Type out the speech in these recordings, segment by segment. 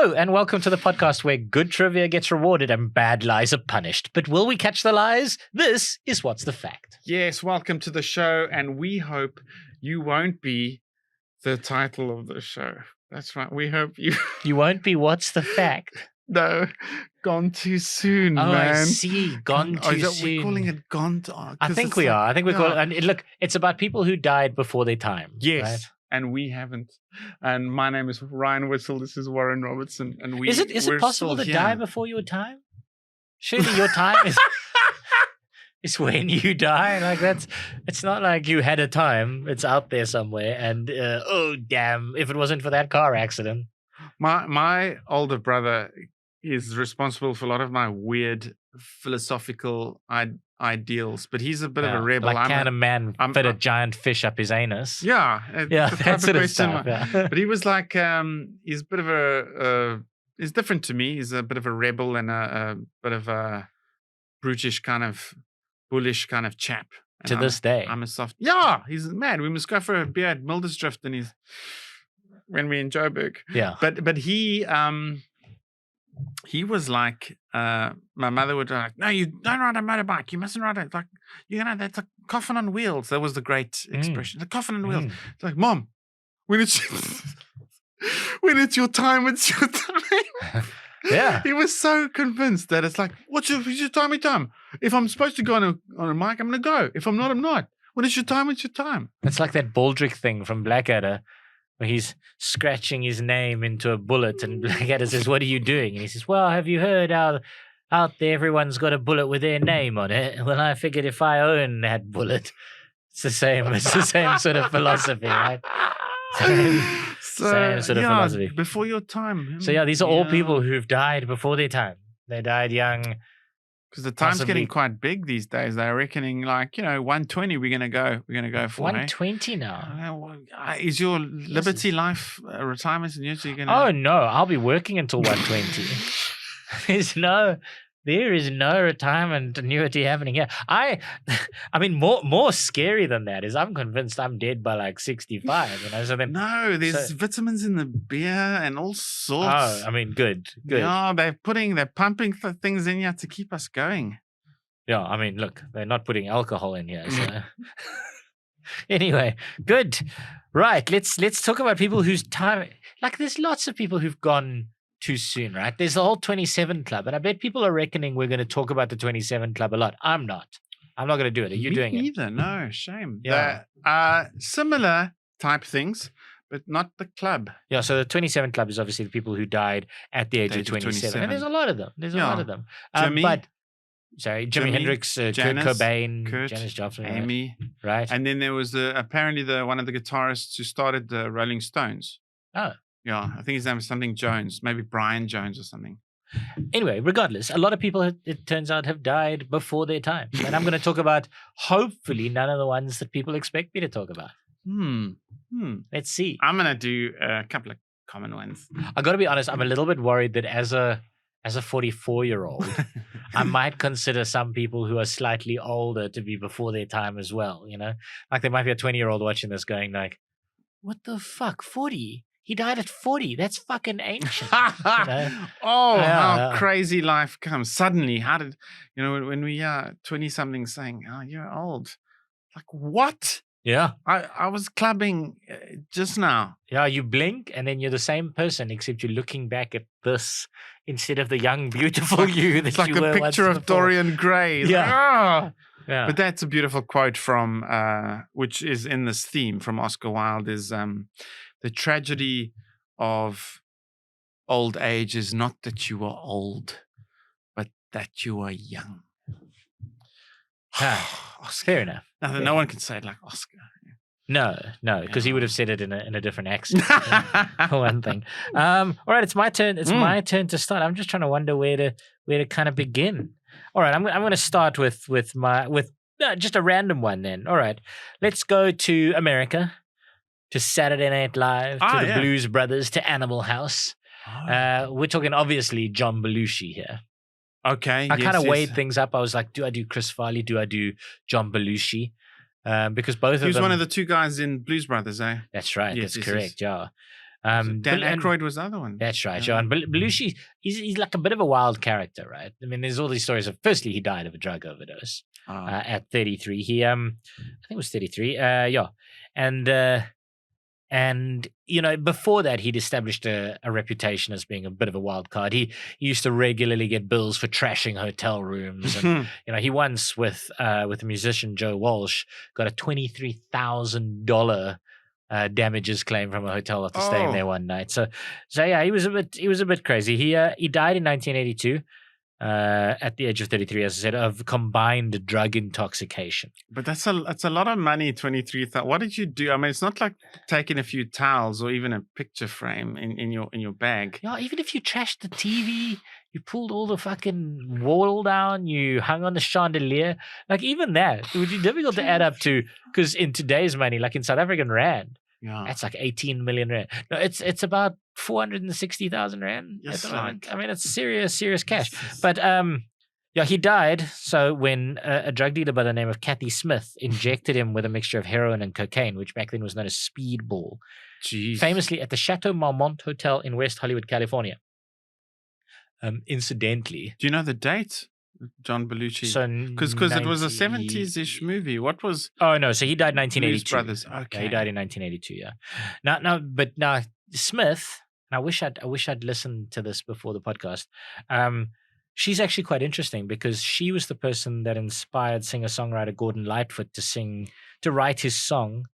Hello, and welcome to the podcast where good trivia gets rewarded and bad lies are punished. But will we catch the lies? This is What's the Fact. Yes, welcome to the show, and we hope you won't be the title of the show. That's right. We hope you... You won't be What's the Fact? No, gone too soon, Oh, man. I see. Gone too soon. We're calling it gone too... I think we are. I think we're calling it... And look, it's about people who died before their time. Yes. Right? And we haven't. And my name is Ryan Whistle. This is Warren Robertson. And Is it possible to die before your time? Surely your time is when you die. Like it's not like you had a time. It's out there somewhere. And oh damn, if it wasn't for that car accident. My older brother is responsible for a lot of my weird philosophical ideals, but he's a bit of a rebel. Like, can a man fit a giant fish up his anus? Yeah, that sort of stuff. Yeah. But he was like, he's a bit of he's different to me. He's a bit of a rebel and a bit of a brutish kind of bullish kind of chap. And to this day, I'm a soft. Yeah, he's mad. We must go for a beer at Mildersdrift, and when we're in Joburg. Yeah, but he was like, my mother would like, no, you don't ride a motorbike. You mustn't ride it. Like, that's a coffin on wheels. That was the great expression. The coffin on wheels. It's like, Mom, when it's your time, it's your time. Yeah. He was so convinced that it's like, what's your time? If I'm supposed to go on a mic, I'm going to go. If I'm not, I'm not. When it's your time, it's your time. It's like that Baldrick thing from Blackadder, where he's scratching his name into a bullet, and Blackadder says, what are you doing? And he says, well, have you heard how out there everyone's got a bullet with their name on it? Well, I figured if I own that bullet, it's the same sort of philosophy, right? Same sort of philosophy. Before your time. So these are all people who've died before their time. They died young. Because the time's getting quite big these days. They're reckoning 120 we're going to go for. 120 now. Is your Liberty Life retirement annuity going to... Oh, no. I'll be working until 120. There is no retirement annuity happening here. I mean, more scary than that is I'm convinced I'm dead by like 65. So then, no, there's vitamins in the beer and all sorts. Oh, I mean, good. Yeah, they're pumping things in here to keep us going. Yeah, I mean, look, they're not putting alcohol in here. So. Anyway, good. Right, let's talk about people whose time. Like, there's lots of people who've gone too soon, right? There's the whole 27 Club, and I bet people are reckoning we're going to talk about the 27 Club a lot. I'm not going to do it. Are you doing it? Either. No, shame. Yeah. Similar type things, but not the club. Yeah, so the 27 Club is obviously the people who died at the age of 27. And there's a lot of them. Jimi Hendrix, Kurt Cobain, Janis Joplin, Amy. Right. And then there was apparently one of the guitarists who started the Rolling Stones. Oh. Yeah, I think his name is something Jones, maybe Brian Jones or something. Anyway, regardless, a lot of people, it turns out, have died before their time. And I'm going to talk about, hopefully, none of the ones that people expect me to talk about. Let's see. I'm going to do a couple of common ones. I got to be honest, I'm a little bit worried that as a 44-year-old, I might consider some people who are slightly older to be before their time as well, Like there might be a 20-year-old watching this going like, what the fuck, 40? He died at 40. That's fucking ancient. How crazy life comes. Suddenly, how did, when we are 20-something saying, oh, you're old. Like, what? Yeah. I was clubbing just now. Yeah, you blink and then you're the same person, except you're looking back at this instead of the young, beautiful you that you were. It's like a picture of Dorian Gray. Yeah. Yeah. But that's a beautiful quote from, which is in this theme from Oscar Wilde, is the tragedy of old age is not that you are old, but that you are young. Fair enough. No one can say it like Oscar. No, because he would have said it in a different accent. For one thing. All right, it's my turn. It's my turn to start. I'm just trying to wonder where to kind of begin. All right, I'm going to start with just a random one then. All right, let's go to America, to Saturday Night Live, to the Blues Brothers, to Animal House. We're talking obviously John Belushi here. Okay. I kind of weighed things up. I was like, do I do Chris Farley? Do I do John Belushi? Because both of them... He was one of the two guys in Blues Brothers, eh? That's right. That's correct, yeah. Dan and- Aykroyd was the other one. That's right, Yeah. John Belushi. He's like a bit of a wild character, right? I mean, there's all these stories of. Firstly, he died of a drug overdose Ah. at 33. He I think it was 33. Yeah, and before that, he'd established a reputation as being a bit of a wild card. He used to regularly get bills for trashing hotel rooms, and he once with the musician Joe Walsh got a $23,000 damages claim from a hotel after staying there one night. So yeah, he was a bit crazy. He died in 1982 at the age of 33, as I said, of combined drug intoxication. But that's a lot of money. 23,000. What did you do? I mean, it's not like taking a few towels or even a picture frame in your bag. Yeah, even if you trashed the TV, you pulled all the fucking wall down, you hung on the chandelier, like even that, it would be difficult to add up to, because in today's money, like in South African rand, Yeah. that's like 18 million rand. No, it's about 460,000 rand at the moment. I mean, it's serious cash. But yeah, he died. So when a drug dealer by the name of Kathy Smith injected him with a mixture of heroin and cocaine, which back then was known as speedball, Jeez. famously at the Chateau Marmont Hotel in West Hollywood, California. Incidentally, Do you know the date? John Belushi. so Because it was a 70s-ish movie. What was Oh no, so he died in 1982. Blues Brothers? Yeah, Okay. he died in 1982. Yeah. Now Smith. And I wish I'd listened to this before the podcast. She's actually quite interesting because she was the person that inspired singer-songwriter Gordon Lightfoot to write his song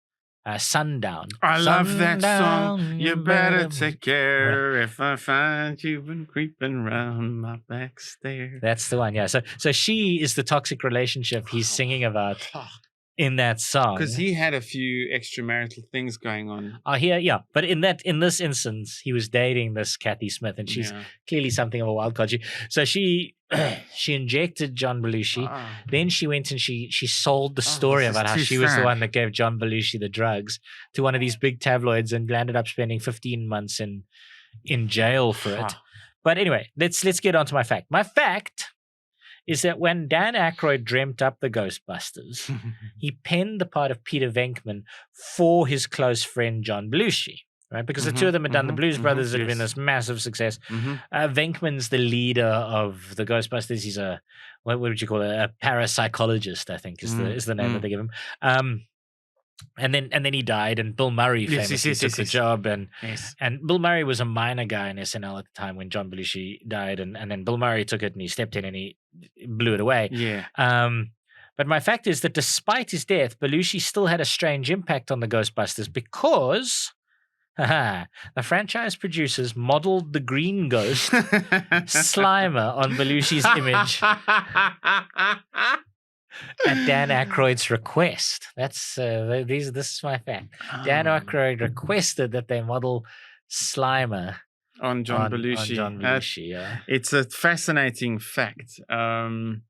Sundown. I love that song. Sundown, You better take care if I find you been creeping round my back stair. That's the one. Yeah. So she is the toxic relationship he's singing about in that song. Because he had a few extramarital things going on. Yeah. But in this instance, he was dating this Kathy Smith, and she's clearly something of a wild card. She injected John Belushi. Ah. Then she went and she sold the story this is about how too she was the sad. one that gave John Belushi the drugs to one of these big tabloids and landed up spending 15 months in jail for it. Huh. But anyway, let's get on to my fact. My fact is that when Dan Aykroyd dreamt up the Ghostbusters, he penned the part of Peter Venkman for his close friend John Belushi, right? Because the two of them had done the Blues Brothers, that had been yes. this massive success. Mhm. Venkman's the leader of the Ghostbusters. He's what would you call it? A parapsychologist, I think is the name that they give him. And then he died, and Bill Murray famously took the job, and Bill Murray was a minor guy in SNL at the time when John Belushi died, and then Bill Murray took it and he stepped in and he blew it away. Yeah. But my fact is that despite his death, Belushi still had a strange impact on the Ghostbusters because the franchise producers modeled the green ghost Slimer on Belushi's image at Dan Aykroyd's request. This is my fact. Dan Aykroyd requested that they model Slimer on John Belushi. On John Belushi, yeah. It's a fascinating fact. And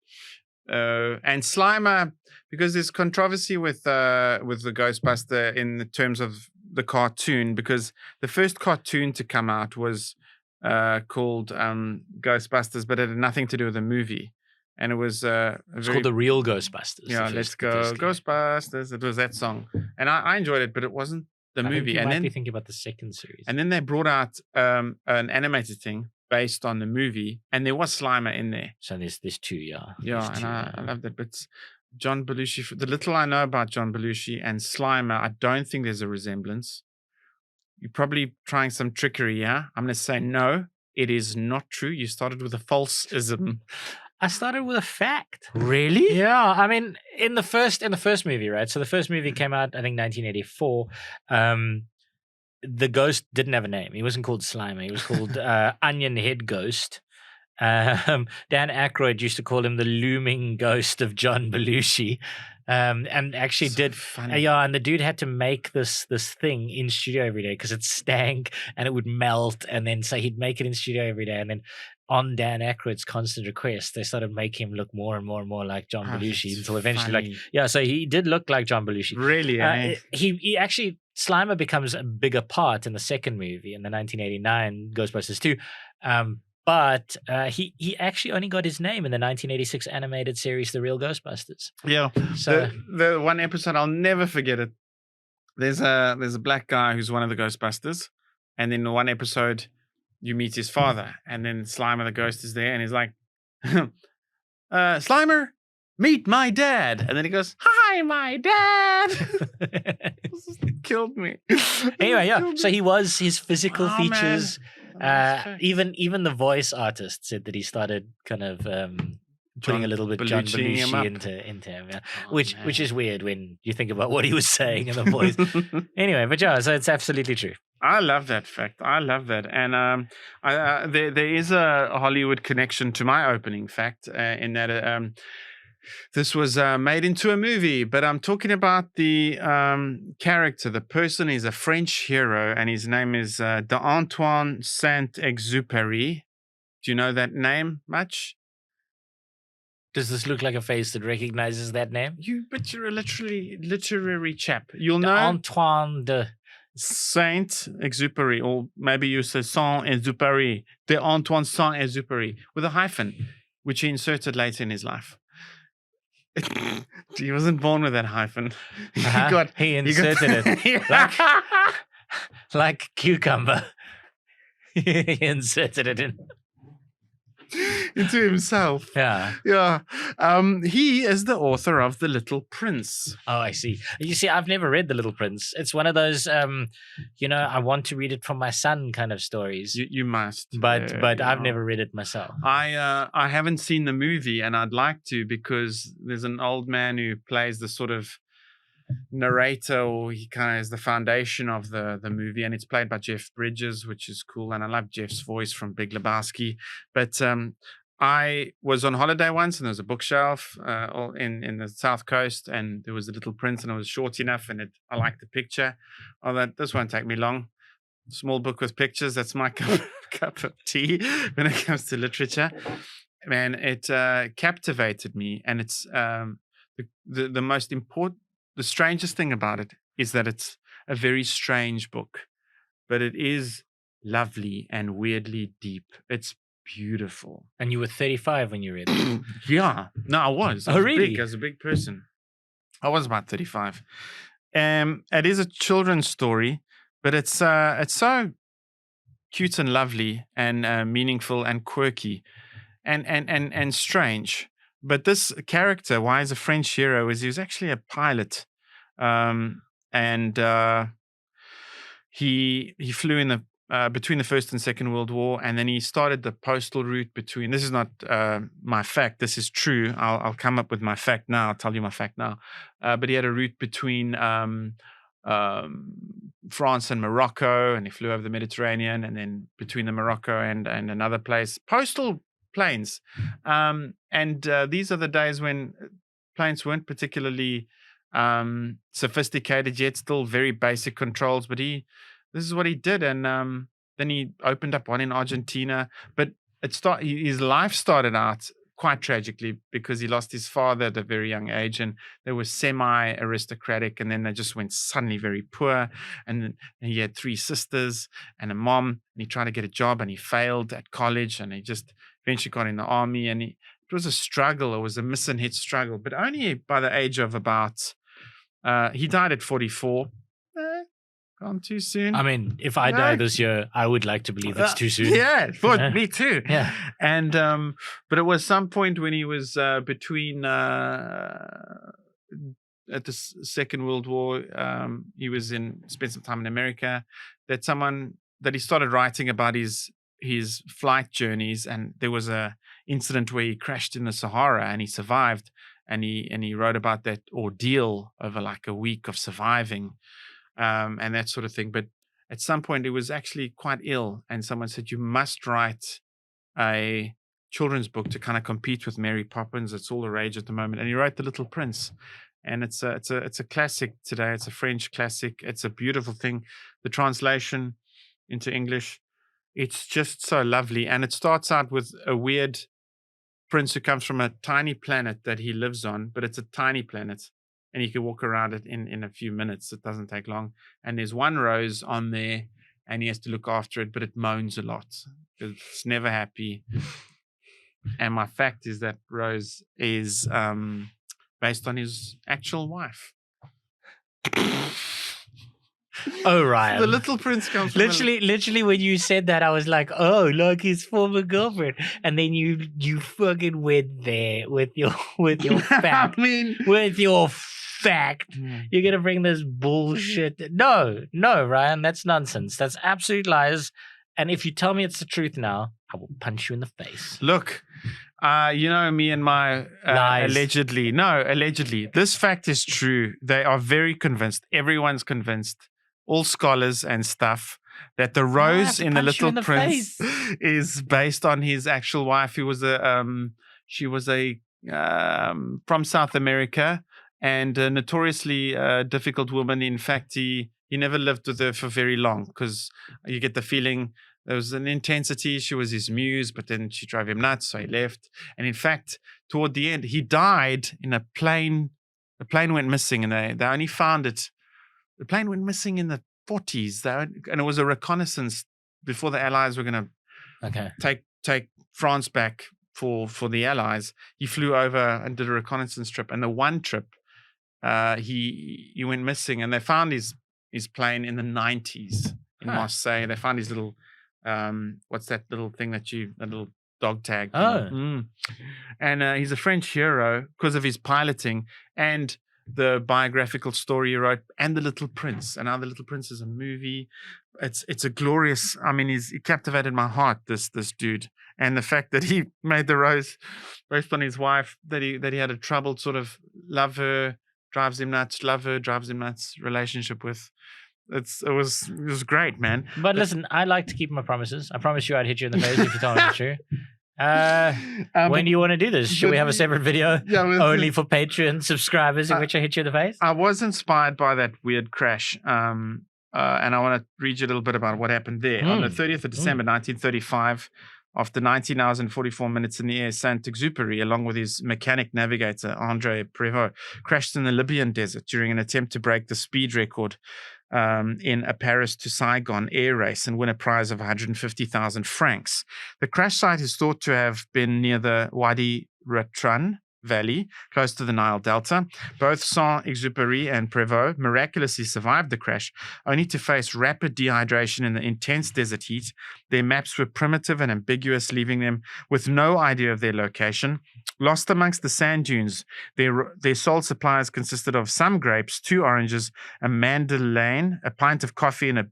Slimer, because there's controversy with the Ghostbuster in the terms of the cartoon, because the first cartoon to come out was called Ghostbusters, but it had nothing to do with the movie. And it was it's called The Real Ghostbusters. Yeah, let's go Ghostbusters. It was that song, and I enjoyed it, but it wasn't the movie. You and might then be thinking about the second series. And then they brought out an animated thing based on the movie, and there was Slimer in there. So there's two, yeah. Yeah, and I love that. But John Belushi, the little I know about John Belushi and Slimer, I don't think there's a resemblance. You're probably trying some trickery, yeah? I'm going to say no, it is not true. You started with a false-ism. I started with a fact. Really? Yeah, I mean, in the first movie, right? So the first movie came out, I think, 1984. The ghost didn't have a name. He wasn't called Slimer. He was called Onion Head Ghost. Dan Aykroyd used to call him the looming ghost of John Belushi. And actually So did funny. yeah, and the dude had to make this thing in studio every day because it stank and it would melt, and then so he'd make it in studio every day, and then on Dan Aykroyd's constant request, they started making him look more and more and more like John Belushi that's until eventually, funny. so he did look like John Belushi. Really? Eh? He actually, Slimer becomes a bigger part in the second movie, in the 1989 Ghostbusters 2. But he actually only got his name in the 1986 animated series, The Real Ghostbusters. Yeah. So The one episode, I'll never forget it. There's a black guy who's one of the Ghostbusters, And then in one episode, you meet his father, and then Slimer the ghost is there, and he's like, Slimer, meet my dad. And then he goes, hi, my dad. This killed me. Anyway, yeah. Killed me. So he was his physical Oh, man. features. That's Even the voice artist said that he started kind of putting a little bit John Belushi-ing him up. Belushi into him, yeah. Oh, which man. is weird when you think about what he was saying in the voice. Anyway, but yeah, so it's absolutely true. I love that fact. I love that. And there is a Hollywood connection to my opening fact in that this was made into a movie, but I'm talking about the character. The person is a French hero, and his name is d'Antoine Saint-Exupéry. Do you know that name much? Does this look like a face that recognizes that name? But you're a literary chap. You'll know Antoine de Saint-Exupéry, or maybe you say Saint-Exupéry, d'Antoine Saint-Exupéry, with a hyphen, which he inserted later in his life. He wasn't born with that hyphen. He inserted it like cucumber. He inserted it in. Into himself. Yeah. Yeah. He is the author of The Little Prince. Oh, I see. You see, I've never read The Little Prince. It's one of those, I want to read it from my son kind of stories. You must. But I've never read it myself. I haven't seen the movie, and I'd like to, because there's an old man who plays the sort of narrator, or he kind of is the foundation of the movie, and it's played by Jeff Bridges, which is cool, and I love Jeff's voice from Big Lebowski. But I was on holiday once, and there was a bookshelf in the South Coast, and there was a Little Prince, and it was short enough, and I liked the picture. Oh, this won't take me long. Small book with pictures, that's my cup of tea when it comes to literature. Man, it captivated me, and it's the most important. The strangest thing about it is that it's a very strange book, but it is lovely and weirdly deep. It's beautiful. And you were 35 when you read it? Yeah. No, I was. Really? I was a big person. I was about 35. It is a children's story, but it's so cute and lovely and meaningful and quirky and strange. But this character, why he's a French hero, is he was actually a pilot, and he flew in the between the First and Second World War, and then he started the postal route between. This is not my fact. This is true. I'll come up with my fact now. I'll tell you my fact now. But he had a route between France and Morocco, and he flew over the Mediterranean, and then between the Morocco and another place. Postal planes, and these are the days when planes weren't particularly sophisticated yet, still very basic controls, but this is what he did. And then he opened up one in Argentina, but his life started out quite tragically, because he lost his father at a very young age, and they were semi-aristocratic, and then they just went suddenly very poor. And he had 3 sisters and a mom, and he tried to get a job, and he failed at college, and he just eventually got in the army, and it was a struggle. It was a miss and hit struggle, but only by the age of about, he died at 44. Gone too soon. I mean, if I die this year, I would like to believe it's too soon. Yeah, me too. Yeah. And but it was some point when he was between at the Second World War, he was spent some time in America, that he started writing about his flight journeys, and there was a incident where he crashed in the Sahara, and he survived, and he wrote about that ordeal over like a week of surviving. And that sort of thing. But at some point, he was actually quite ill, and someone said, you must write a children's book to kind of compete with Mary Poppins. It's all the rage at the moment. And he wrote The Little Prince, and it's a classic today. It's a French classic. It's a beautiful thing. The translation into English, it's just so lovely. And it starts out with a weird prince who comes from a tiny planet that he lives on, but it's a tiny planet. And you can walk around it in a few minutes. It doesn't take long. And there's one rose on there, and he has to look after it, but it moans a lot. It's never happy. And my fact is that Rose is based on his actual wife. Oh, Ryan. The Little Prince comes from Literally, when you said that, I was like, "Oh, like his former girlfriend," and then you fucking went there with your fact. I mean, With your fact, you're gonna bring this bullshit. No, Ryan, that's nonsense. That's absolute lies. And if you tell me it's the truth now, I will punch you in the face. Look, you know me and my Lies. allegedly. This fact is true. They are very convinced. Everyone's convinced. All scholars and stuff that the rose in the Little Prince is based on his actual wife, who was she was from South America and a notoriously difficult woman. In fact, he never lived with her for very long because you get the feeling there was an intensity. She was his muse, but then she drove him nuts, so he left. And in fact, toward the end, he died in a plane. The plane went missing, and they only found it. The plane went missing in the 40s, and it was a reconnaissance before the Allies were going to take France back for the Allies. He flew over and did a reconnaissance trip, and the one trip he went missing, and they found his plane in the 90s in Marseille. They found his little what's that little thing that little dog tag? And he's a French hero because of his piloting and the biographical story he wrote, and The Little Prince. And now The Little Prince is a movie. It's a glorious. I mean, he captivated my heart. This dude, and the fact that he made the rose based on his wife, that he had a troubled sort of love her, drives him nuts, love her, drives him nuts relationship with. It was great, man. But listen, I like to keep my promises. I promise you I'd hit you in the face if you told me the truth. When do you want to do this? Should we have a separate video only for Patreon subscribers in which I hit you in the face? I was inspired by that weird crash, and I want to read you a little bit about what happened there. On the 30th of December, 1935, after 19 hours and 44 minutes in the air, Saint-Exupéry, along with his mechanic navigator, André Prévost, crashed in the Libyan desert during an attempt to break the speed record in a Paris to Saigon air race and win a prize of 150,000 francs. The crash site is thought to have been near the Wadi Ratran Valley, close to the Nile Delta. Both Saint-Exupéry and Prévost miraculously survived the crash, only to face rapid dehydration in the intense desert heat. Their maps were primitive and ambiguous, leaving them with no idea of their location. Lost amongst the sand dunes, their sole supplies consisted of some grapes, 2 oranges, a mandelaine, a pint of coffee in a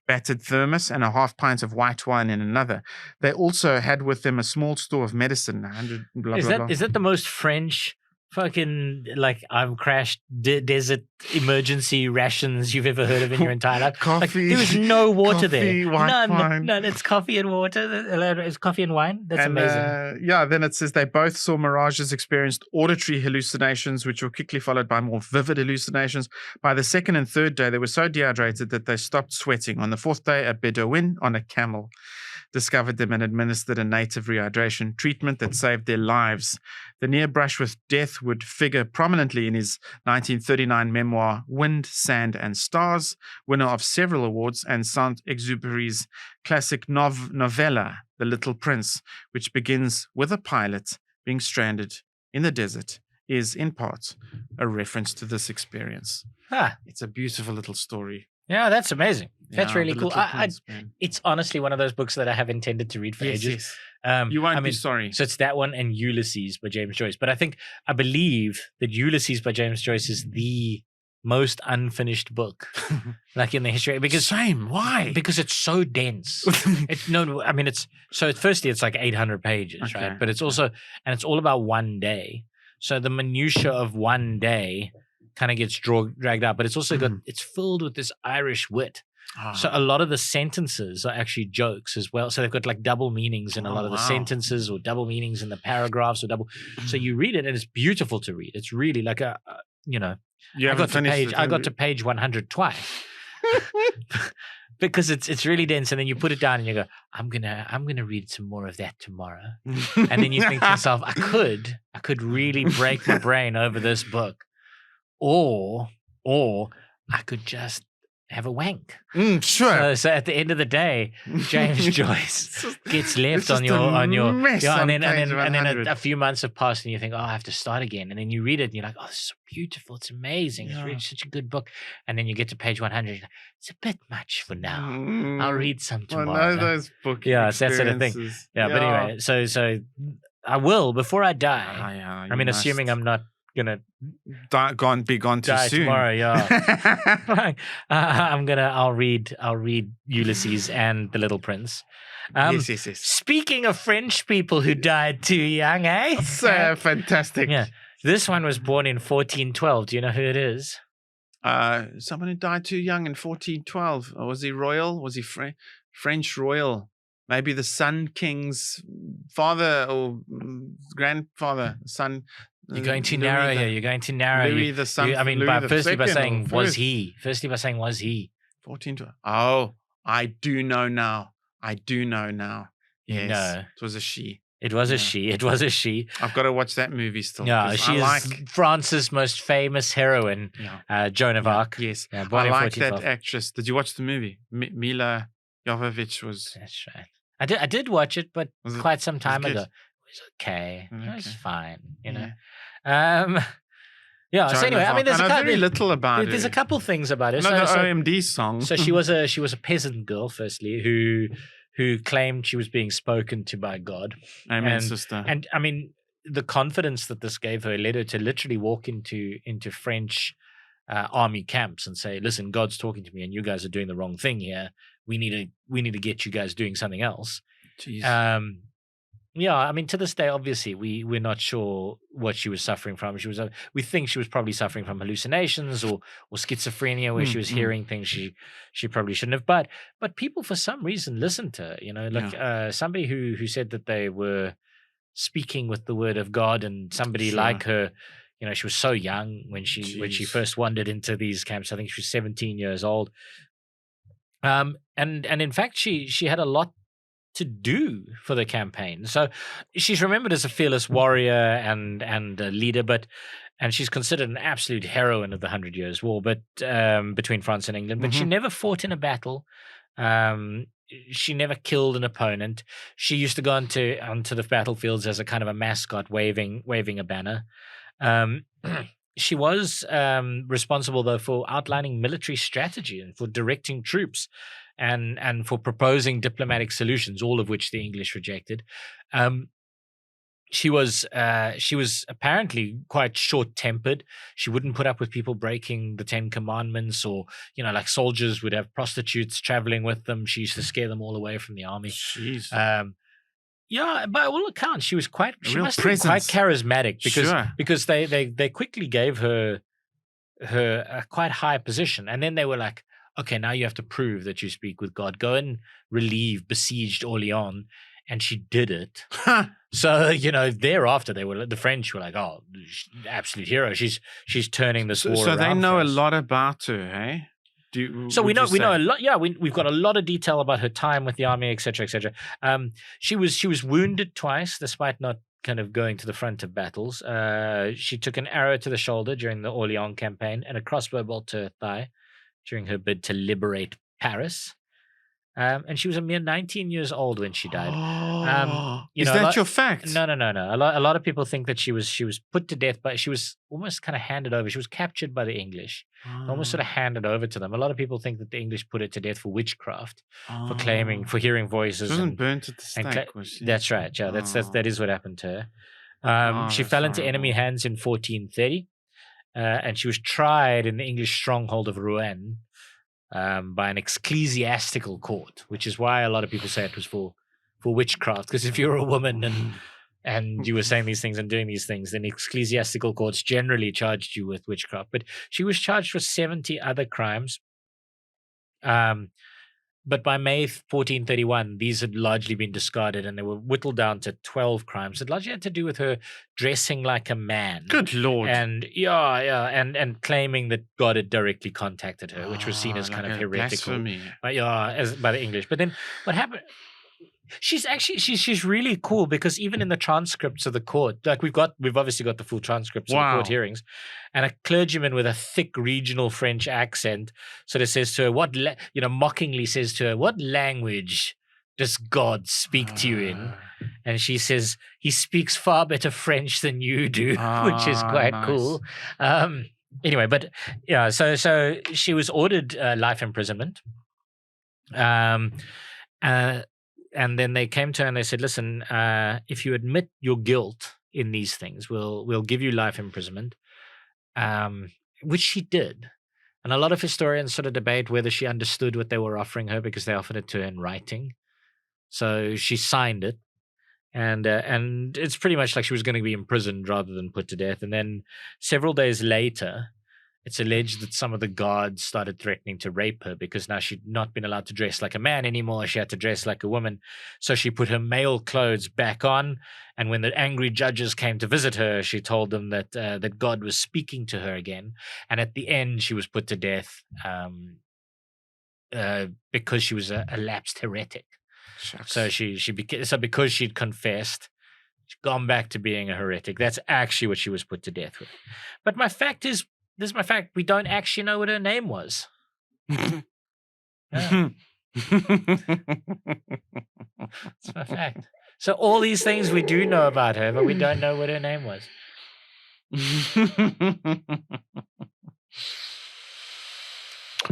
battered thermos, and a half pint of white wine in another. They also had with them a small store of medicine. 100 blah, is blah, that blah. Is that the most French fucking I've crashed desert emergency rations you've ever heard of in your entire life? Coffee. There was no water coffee, there. Wine. None. It's coffee and water. It's coffee and wine. That's amazing. Then it says they both saw mirages, experienced auditory hallucinations, which were quickly followed by more vivid hallucinations. By the second and third day, they were so dehydrated that they stopped sweating. On the fourth day, a Bedouin on a camel discovered them and administered a native rehydration treatment that saved their lives. The near brush with death would figure prominently in his 1939 memoir, Wind, Sand and Stars, winner of several awards, and Saint-Exupéry's classic novella, The Little Prince, which begins with a pilot being stranded in the desert, is in part a reference to this experience. It's a beautiful little story. Yeah, that's amazing. That's really cool. Prince, it's honestly one of those books that I have intended to read for ages. You won't be sorry. So it's that one and Ulysses by James Joyce. But I believe that Ulysses by James Joyce is the most unfinished book in the history. Why? Because it's so dense. Firstly, it's like 800 pages, right? But it's also, and it's all about one day. So the minutia of one day kind of gets dragged out, but it's also it's filled with this Irish wit. So a lot of the sentences are actually jokes as well. So they've got like double meanings in a lot of the sentences, or double meanings in the paragraphs, or double. So you read it and it's beautiful to read. It's really like I got to page 100 twice because it's really dense. And then you put it down and you go, I'm gonna read some more of that tomorrow. And then you think to yourself, I could really break my brain over this book. Or I could just have a wank. Sure. So at the end of the day, James Joyce gets left on your mess yeah, on and page then 100. a few months have passed and you think, oh, I have to start again, and then you read it and you're like, oh, this is so beautiful, it's amazing, it's really such a good book, and then you get to page 100, you're like, it's a bit much for now. I'll read some tomorrow. I know those book That's that sort of thing. experiences. Yeah, but anyway, so I will before I die. I mean, assuming I'm not gonna be gone too die soon tomorrow. Yeah, I'll read Ulysses and The Little Prince. Yes. Speaking of French people who died too young, eh? So fantastic. Yeah, this one was born in 1412. Do you know who it is? Someone who died too young in 1412. Was he royal? Was he French royal? Maybe the Sun King's father or grandfather, son. You're going too narrow here. You're going too narrow. Louis the son. I mean, firstly by saying was he. 1412. Oh, I do know now. Yes, No. it was a she. It was a she. It was a she. I've got to watch that movie still. Yeah, she is France's most famous heroine, Joan of Arc. Yes, yeah, I like that actress. Did you watch the movie? Mila Jovovich was. That's right. I did watch it, but quite some time ago. It was okay. Okay. It was fine. You know. Joan So anyway, of I mean, there's Arc. Very little about there's a couple things about her. the OMD song. So she was a peasant girl, firstly, who claimed she was being spoken to by God. Amen, sister. And I mean, the confidence that this gave her led her to literally walk into French army camps and say, "Listen, God's talking to me, and you guys are doing the wrong thing here. We need to get you guys doing something else." Jeez. Yeah, I mean, to this day, obviously, we're not sure what she was suffering from. We think she was probably suffering from hallucinations or schizophrenia, where she was hearing things she probably shouldn't have. But people, for some reason, listened to her. You know, like somebody who said that they were speaking with the word of God, and somebody like her. You know, she was so young when she first wandered into these camps. I think she was 17 years old. And in fact, she had a lot to do for the campaign. So she's remembered as a fearless warrior and a leader, and she's considered an absolute heroine of the 100 Years' War, but between France and England. But she never fought in a battle. She never killed an opponent. She used to go onto the battlefields as a kind of a mascot, waving a banner. She was responsible, though, for outlining military strategy and for directing troops and for proposing diplomatic solutions, all of which the English rejected. She was apparently quite short-tempered. She wouldn't put up with people breaking the 10 Commandments, or, you know, like soldiers would have prostitutes traveling with them. She used to scare them all away from the army. Jeez. Yeah, by all accounts, she must have been quite presence. charismatic because they quickly gave her a quite high position, and then they were like, okay, now you have to prove that you speak with God. Go and relieve besieged Orleans, and she did it. So, you know, thereafter the French were like, oh, absolute hero. She's turning this war around. So they know a lot about her, eh? We know a lot. Yeah, we've got a lot of detail about her time with the army, etc., etc. She was wounded twice, despite not kind of going to the front of battles. She took an arrow to the shoulder during the Orleans campaign and a crossbow bolt to her thigh during her bid to liberate Paris. And she was a mere 19 years old when she died. Is that your fact? No. A lot of people think that she was put to death, but she was almost kind of handed over. She was captured by the English, almost sort of handed over to them. A lot of people think that the English put her to death for witchcraft, for hearing voices. She wasn't burnt at the stake, was she? That's right. Yeah, that is what happened to her. She fell into enemy hands in 1430, and she was tried in the English stronghold of Rouen. By an ecclesiastical court, which is why a lot of people say it was for witchcraft. Because if you're a woman and you were saying these things and doing these things, then ecclesiastical courts generally charged you with witchcraft. But she was charged with 70 other crimes. But by May 1431, these had largely been discarded, and they were whittled down to 12 crimes. It largely had to do with her dressing like a man. Good Lord. And and claiming that God had directly contacted her, which was seen as kind of heretical. Blasphemy. By the English. But then what happened? she's really cool because even in the transcripts of the court, like we've obviously got the full transcripts of the court Wow. hearings, and a clergyman with a thick regional French accent sort of says to her, mockingly says to her, "What language does God speak to you in?" And she says, "He speaks far better French than you do," which is quite nice. cool. Anyway, but yeah, so she was ordered life imprisonment. And then they came to her and they said, "Listen, if you admit your guilt in these things, we'll give you life imprisonment," which she did. And a lot of historians sort of debate whether she understood what they were offering her because they offered it to her in writing. So she signed it, and it's pretty much like she was going to be imprisoned rather than put to death. And then several days later, it's alleged that some of the guards started threatening to rape her because now she'd not been allowed to dress like a man anymore. She had to dress like a woman. So she put her male clothes back on. And when the angry judges came to visit her, she told them that God was speaking to her again. And at the end, she was put to death because she was a lapsed heretic. Shucks. So because she'd confessed, she'd gone back to being a heretic. That's actually what she was put to death with. But my fact is, this is my fact. We don't actually know what her name was. Yeah. That's my fact. So all these things we do know about her, but we don't know what her name was.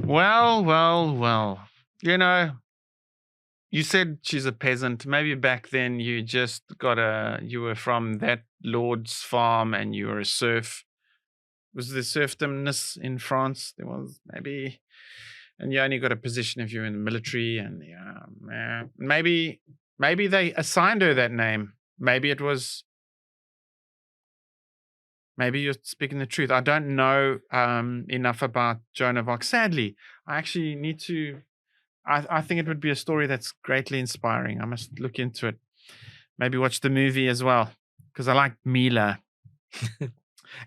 Well. You said she's a peasant. Maybe back then you just you were from that lord's farm and you were a serf. Was there serfdomness in France? There was maybe, and you only got a position if you're in the military. And maybe they assigned her that name. Maybe you're speaking the truth. I don't know enough about Joan of Arc. Sadly, I actually need to. I think it would be a story that's greatly inspiring. I must look into it. Maybe watch the movie as well because I like Mila.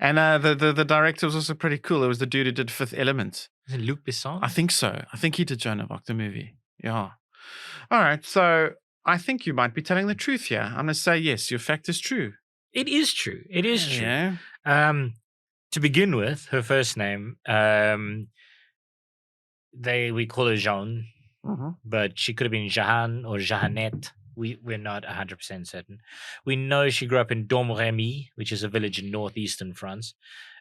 And the director was also pretty cool. It was the dude who did Fifth Element. Is it Luc Besson? I think so. I think he did Joan of Arc, the movie. Yeah. All right. So I think you might be telling the truth here. I'm going to say yes, your fact is true. It is true. It is true. Yeah. To begin with, her first name, we call her Jean, but she could have been Jahan or Jahanette. We're not 100% certain. We know she grew up in Domremy, which is a village in northeastern France.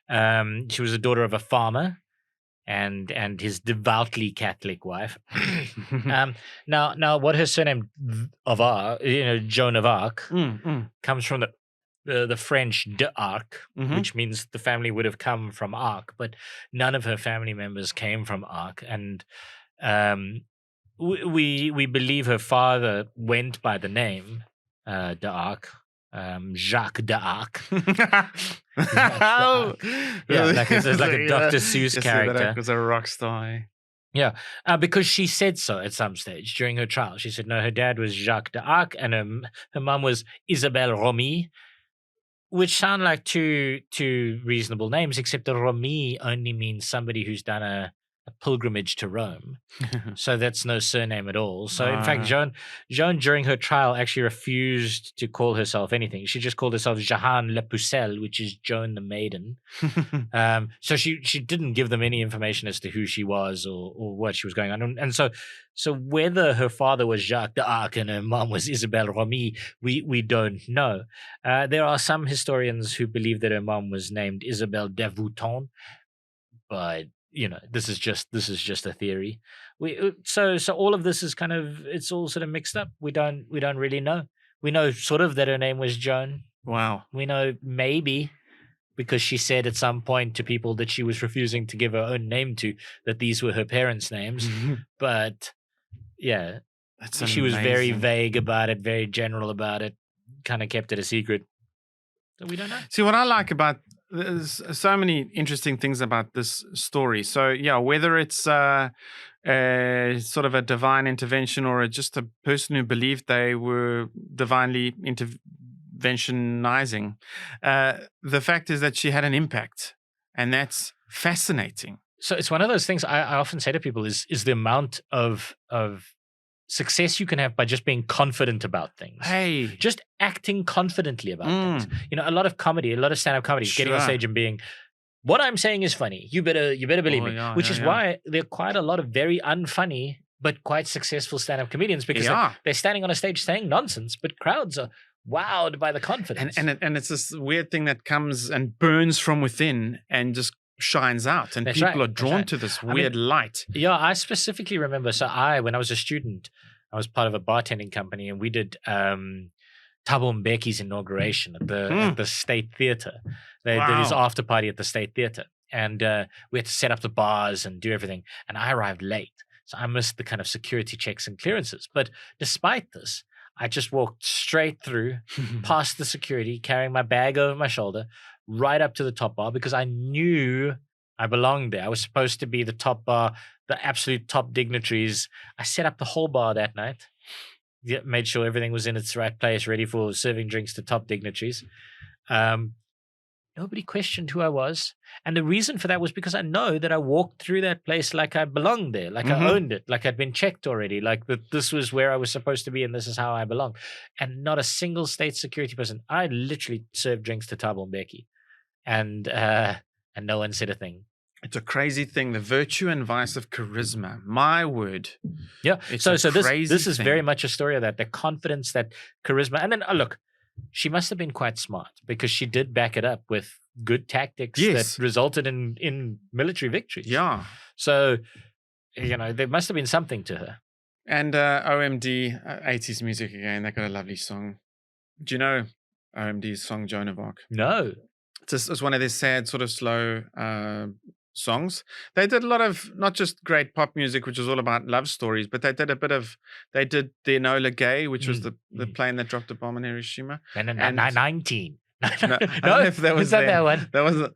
She was the daughter of a farmer and his devoutly Catholic wife. Now, what her surname of Arc, Joan of Arc, comes from the French d'Arc, which means the family would have come from Arc, but none of her family members came from Arc, and we believe her father went by the name d'Arc, Jacques d'Arc. Yeah, like it's like a Dr. Seuss character. That was a rock star. Yeah, because she said so at some stage during her trial. She said no, her dad was Jacques d'Arc and her mum was Isabelle Romy, which sound like two reasonable names, except the Romy only means somebody who's done a pilgrimage to Rome. So that's no surname at all. So in fact, Joan during her trial actually refused to call herself anything. She just called herself Jehan la Pucelle, which is Joan the Maiden. So she didn't give them any information as to who she was or what she was going on. And so whether her father was Jacques d'Arc and her mom was Isabelle Romy, we don't know. There are some historians who believe that her mom was named Isabelle Davouton, but this is just a theory. So all of this is it's all sort of mixed up. We don't really know. We know sort of that her name was Joan. Wow. We know maybe because she said at some point to people that she was refusing to give her own name to, that these were her parents' names. But yeah, she was very vague about it, very general about it, kind of kept it a secret. So we don't know. See, what I like about there's so many interesting things about this story. So yeah, whether it's sort of a divine intervention or just a person who believed they were divinely interventionizing, the fact is that she had an impact, and that's fascinating. So it's one of those things I often say to people is the amount of success you can have by just being confident about things. Hey. Just acting confidently about things. A lot of comedy, a lot of stand-up comedy, getting on Sure. stage and being, what I'm saying is funny. You better believe me. yeah, Which yeah, is yeah. why there are quite a lot of very unfunny but quite successful stand-up comedians, because Yeah. they're standing on a stage saying nonsense, but crowds are wowed by the confidence. And it's this weird thing that comes and burns from within and just shines out, and That's people right, are that's drawn right. to this I mean, weird light. Yeah, I specifically remember. So when I was a student, I was part of a bartending company, and we did Thabo Mbeki's inauguration at the State Theatre. They did his Wow. after party at the State Theatre, and we had to set up the bars and do everything. And I arrived late, so I missed the kind of security checks and clearances. But despite this, I just walked straight through, past the security, carrying my bag over my shoulder, right up to the top bar, because I knew I belonged there. I was supposed to be the top bar, the absolute top dignitaries. I set up the whole bar that night. Yeah, made sure everything was in its right place, ready for serving drinks to top dignitaries. Nobody questioned who I was. And the reason for that was because I know that I walked through that place like I belonged there, like I owned it, like I'd been checked already, like that this was where I was supposed to be and this is how I belong. And not a single state security person. I literally served drinks to Thabo Mbeki. And no one said a thing. It's a crazy thing, the virtue and vice of charisma. My word. Yeah. It's So a this crazy is very thing. much a story of that, the confidence, that charisma. And then look, she must have been quite smart, because she did back it up with good tactics Yes. that resulted in military victories. Yeah. So, there must have been something to her. And OMD, 80s music again, they got a lovely song. Do you know OMD's song Joan of Arc? No. It's one of their sad, sort of slow songs. They did a lot of not just great pop music, which was all about love stories, but they did the Enola Gay, which was the plane that dropped a bomb on Hiroshima. And 19. No, I don't know if that was that there. one?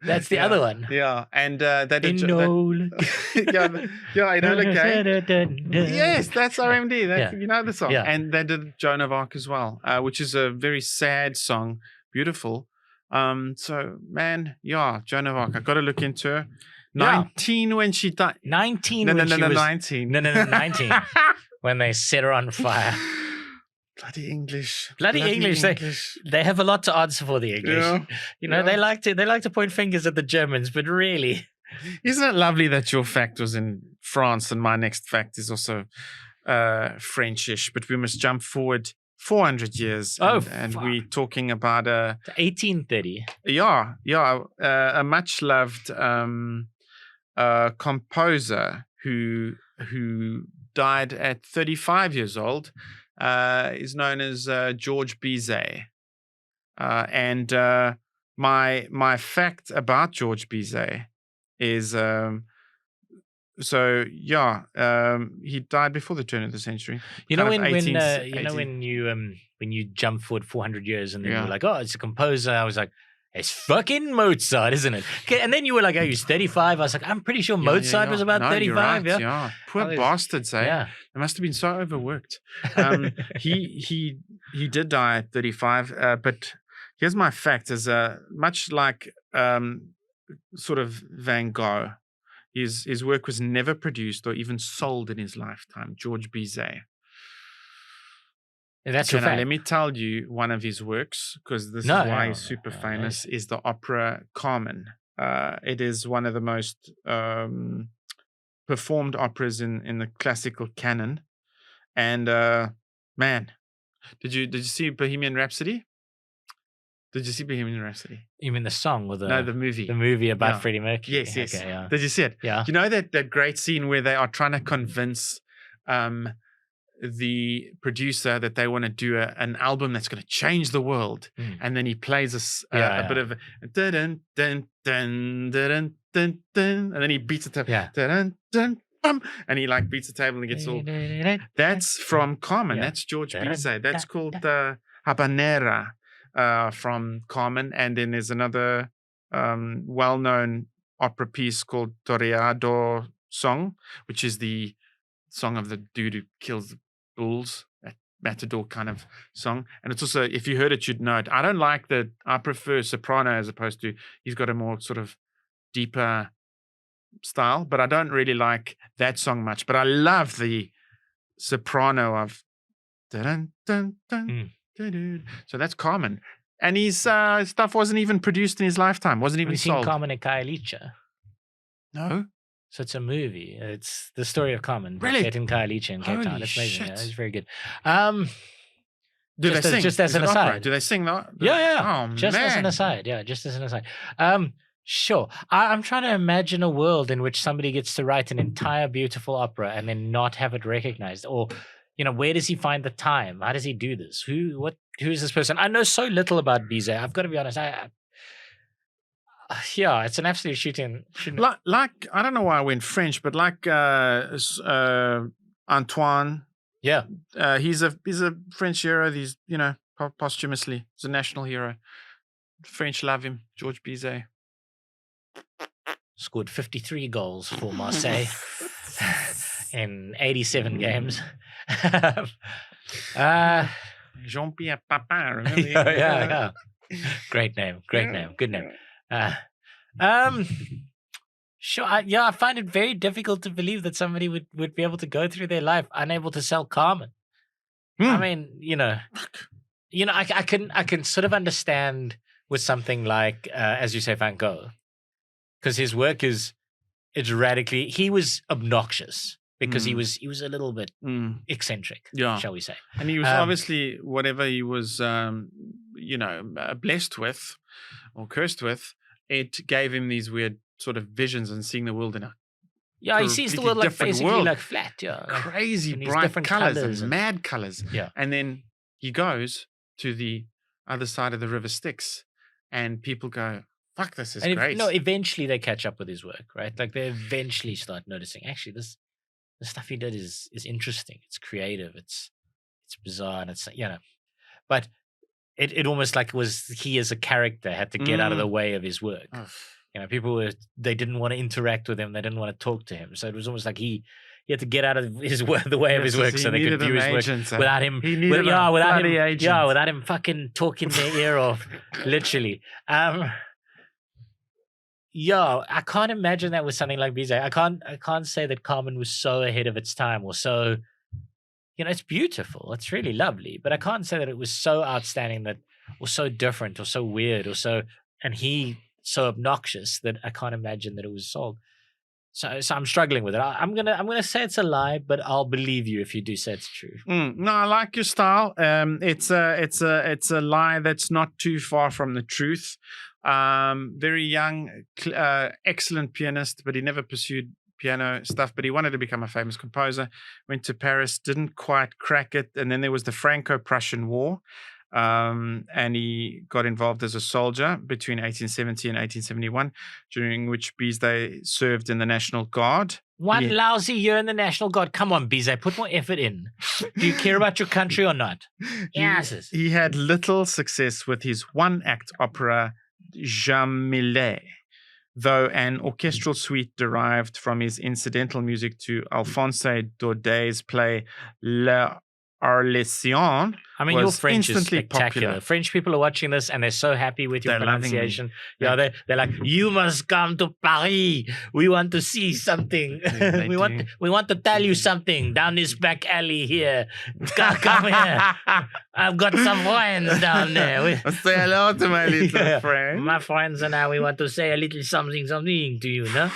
That's the other one. Yeah, and they did Enola. Enola Gay. Yes, that's RMD. Yeah. You know the song. Yeah. And they did Joan of Arc as well, which is a very sad song, beautiful. So man, Joan of Arc. I got to look into her. 19 when she died. 19 No, when no, she no, was 19. No, 19 when they set her on fire. Bloody English. Bloody English. They have a lot to answer for, the English. Yeah. They like to point fingers at the Germans, but really. Isn't it lovely that your fact was in France and my next fact is also Frenchish? But we must jump forward 400 years. And we're talking about 1830. A much loved composer who died at 35 years old. Is known as George Bizet. And my fact about George Bizet is he died before the turn of the century. When you jump forward 400 years and then you're like, oh, it's a composer. I was like, it's fucking Mozart, isn't it? Okay, and then you were like, oh, he's 35. I was like, I'm pretty sure Mozart was about 35. Right, yeah. Poor bastards, eh? Yeah. They must have been so overworked. He did die at 35. But here's my fact: is much like sort of Van Gogh, his work was never produced or even sold in his lifetime. George Bizet. That's your fact. Let me tell you one of his works, because this is why he's super famous, is the opera Carmen. It is one of the most performed operas in the classical canon. And man, did you see Bohemian Rhapsody? Did you see Bohemian Rhapsody? You mean the song or the movie? The movie about Freddie Mercury. Yes. Okay, yeah. Did you see it? Yeah. You know that great scene where they are trying to convince the producer that they want to do an album that's going to change the world, and then he plays a bit of dun dun dun dun dun dun, and then he beats the table, dun dun bum, and he like beats the table and gets all. That's from Carmen. That's George Bizet. That's called Habanera from Carmen, and then there's another well-known opera piece called Toreador Song, which is the song of the dude who kills the bulls, that matador kind of song. And it's also, if you heard it, you'd know it. I prefer soprano as opposed to, he's got a more sort of deeper style, but I don't really like that song much. But I love the soprano of dun, dun, dun, Mm. dun, dun. So that's Carmen. And his stuff wasn't even produced in his lifetime, wasn't Have even you seen sold. Carmen and Kaelicha? No. So it's a movie. It's the story of Carmen. Really? Set in Kaelicha in Cape Town. Holy It's amazing. Yeah, shit. it's very good. Do Just they as- sing? just as Is an it opera? aside. Do they sing that? Yeah. Oh, Just as an man. aside. Yeah, just as an aside. Sure. I'm trying to imagine a world in which somebody gets to write an entire beautiful opera and then not have it recognized. Or, where does he find the time? How does he do this? Who is this person? I know so little about Bizet. I've got to be honest. Yeah, it's an absolute shooting. Like I don't know why I went French, but like Antoine. Yeah. He's a French hero. He's posthumously he's a national hero. French love him. George Bizet. Scored 53 goals for Marseille in 87 games. Jean-Pierre Papin. Remember? yeah. Great name. Good name. Sure. I find it very difficult to believe that somebody would be able to go through their life unable to sell Carmen. I mean, I can sort of understand with something like, as you say, Van Gogh, because his work it's radically. He was obnoxious because he was a little bit eccentric, shall we say? And he was obviously whatever he was, blessed with or cursed with. It gave him these weird sort of visions and seeing the world in a he sees the world like different basically world. like flat, crazy and these bright different colors colours and mad colors. Yeah. And then he goes to the other side of the River Styx, and people go, "Fuck, this is great." Eventually they catch up with his work, right? Like they eventually start noticing. Actually, the stuff he did is interesting. It's creative. It's bizarre, and it's but it almost like was he as a character had to get out of the way of his work. People they didn't want to interact with him. They didn't want to talk to him. So it was almost like he had to get out of the way of his work so they could view his work without him. Without him fucking talking their ear off, literally. I can't imagine that with something like Bizet. I can't say that Carmen was so ahead of its time or so. It's beautiful. It's really lovely, but I can't say that it was so outstanding or so different or so weird and he so obnoxious that I can't imagine that it was sold. So I'm struggling with it. I'm gonna say it's a lie, but I'll believe you if you do say it's true. No, I like your style. It's a lie that's not too far from the truth. Very young, excellent pianist, but he never pursued piano stuff. But he wanted to become a famous composer. Went to Paris, didn't quite crack it, and then there was the Franco-Prussian War. And he got involved as a soldier between 1870 and 1871, during which Bizet served in the National Guard. One lousy year in the National Guard. Come on, Bizet, put more effort in. Do you care about your country or not? Yes. He had little success with his one-act opera, Jamillet, though an orchestral suite derived from his incidental music to Alphonse Daudet's play Le Arlésienne. I mean, your French is instantly spectacular. popular. French people are watching this and they're so happy with your They're loving pronunciation. They're like, "You must come to Paris. We want to see something. They we want to tell you something down this back alley here. Come here. I've got some friends down there. Say hello to my little friend. My friends and I, we want to say a little something to you, no?"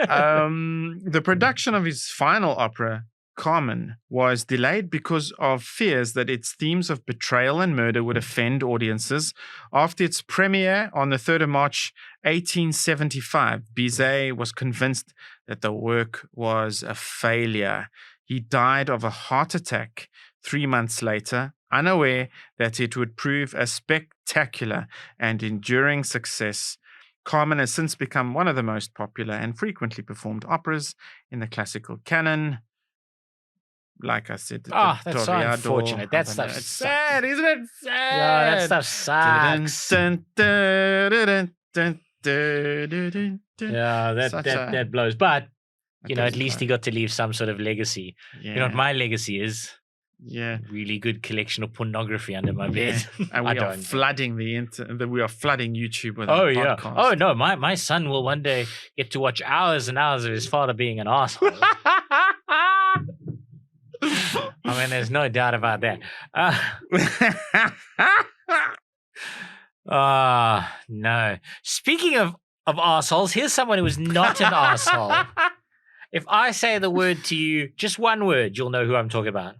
The production of his final opera, Carmen, was delayed because of fears that its themes of betrayal and murder would offend audiences. After its premiere on the 3rd of March 1875, Bizet was convinced that the work was a failure. He died of a heart attack 3 months later, unaware that it would prove a spectacular and enduring success. Carmen has since become one of the most popular and frequently performed operas in the classical canon. Like I said, that's so unfortunate. That stuff it's sad, isn't it? Sad. Yeah, that stuff sucks. Yeah, that blows. But at least he got to leave some sort of legacy. Yeah. You know what my legacy is? Yeah, really good collection of pornography under my bed. And we are flooding we are flooding YouTube with our podcast. Yeah. Oh no, my son will one day get to watch hours and hours of his father being an asshole. I mean, there's no doubt about that. No. Speaking of assholes, here's someone who is not an asshole. If I say the word to you, just one word, you'll know who I'm talking about.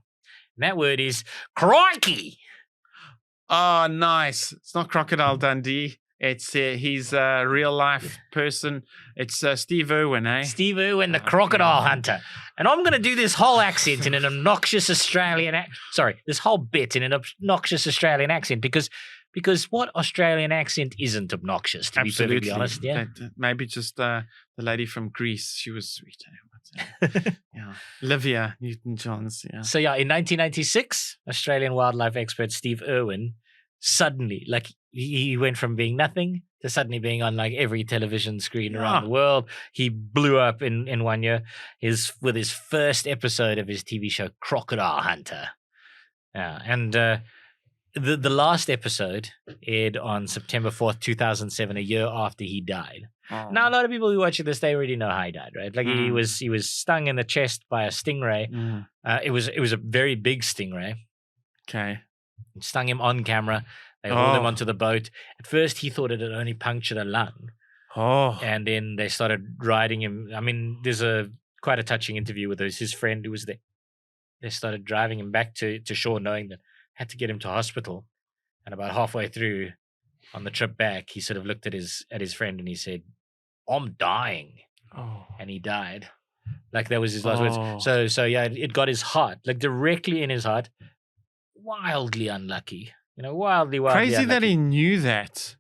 And that word is crikey. Oh, nice. It's not Crocodile Dundee. It's he's a real life person. It's Steve Irwin, eh? Steve Irwin, the crocodile hunter. And I'm going to do this whole accent in an obnoxious Australian this whole bit in an obnoxious Australian accent because what Australian accent isn't obnoxious, to be perfectly honest? Yeah. Maybe just the lady from Greece. She was sweet. Yeah. Olivia Newton-Johns. Yeah. So, in 1996, Australian wildlife expert Steve Irwin suddenly, he went from being nothing to suddenly being on every television screen around the world. He blew up in 1 year with his first episode of his TV show Crocodile Hunter. Yeah, and the last episode aired on September 4th, 2007, a year after he died. Oh. Now, a lot of people who watch it this day already know how he died, right? He was stung in the chest by a stingray. It was a very big stingray. Okay. It stung him on camera. They hauled him onto the boat. At first, he thought it had only punctured a lung. Oh. And then they started riding him. I mean, there's quite a touching interview with his friend who was there. They started driving him back to shore, knowing that had to get him to hospital. And about halfway through on the trip back, he sort of looked at his friend and he said, "I'm dying." Oh. And he died. That was his last words. So yeah, it got his heart, directly in his heart. Wildly unlucky. Wildly crazy unlucky. that he knew that.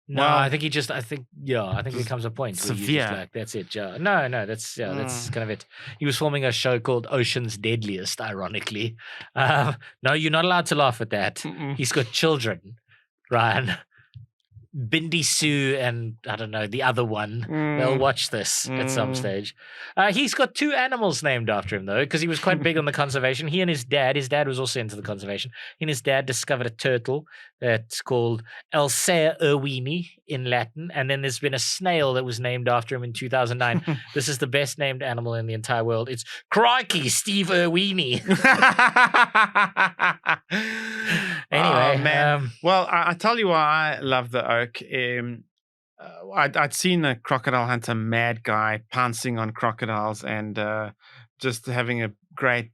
No, I think there comes a point where severe. You're just that's it. Yeah. No, that's kind of it. He was filming a show called Ocean's Deadliest, ironically. No, you're not allowed to laugh at that. He's got children, Ryan. Bindi Sue and I don't know the other one. They'll watch this at some stage. He's got 2 animals named after him though, because he was quite big on the conservation. He and his dad was also into the conservation. He and his dad discovered a turtle that's called Elsea irwini in Latin, and then there's been a snail that was named after him in 2009. This is the best named animal in the entire world. It's Crikey Steve Irwini. Anyway, man. Well, I tell you why I love the oak. I'd seen the Crocodile Hunter mad guy pouncing on crocodiles and just having a great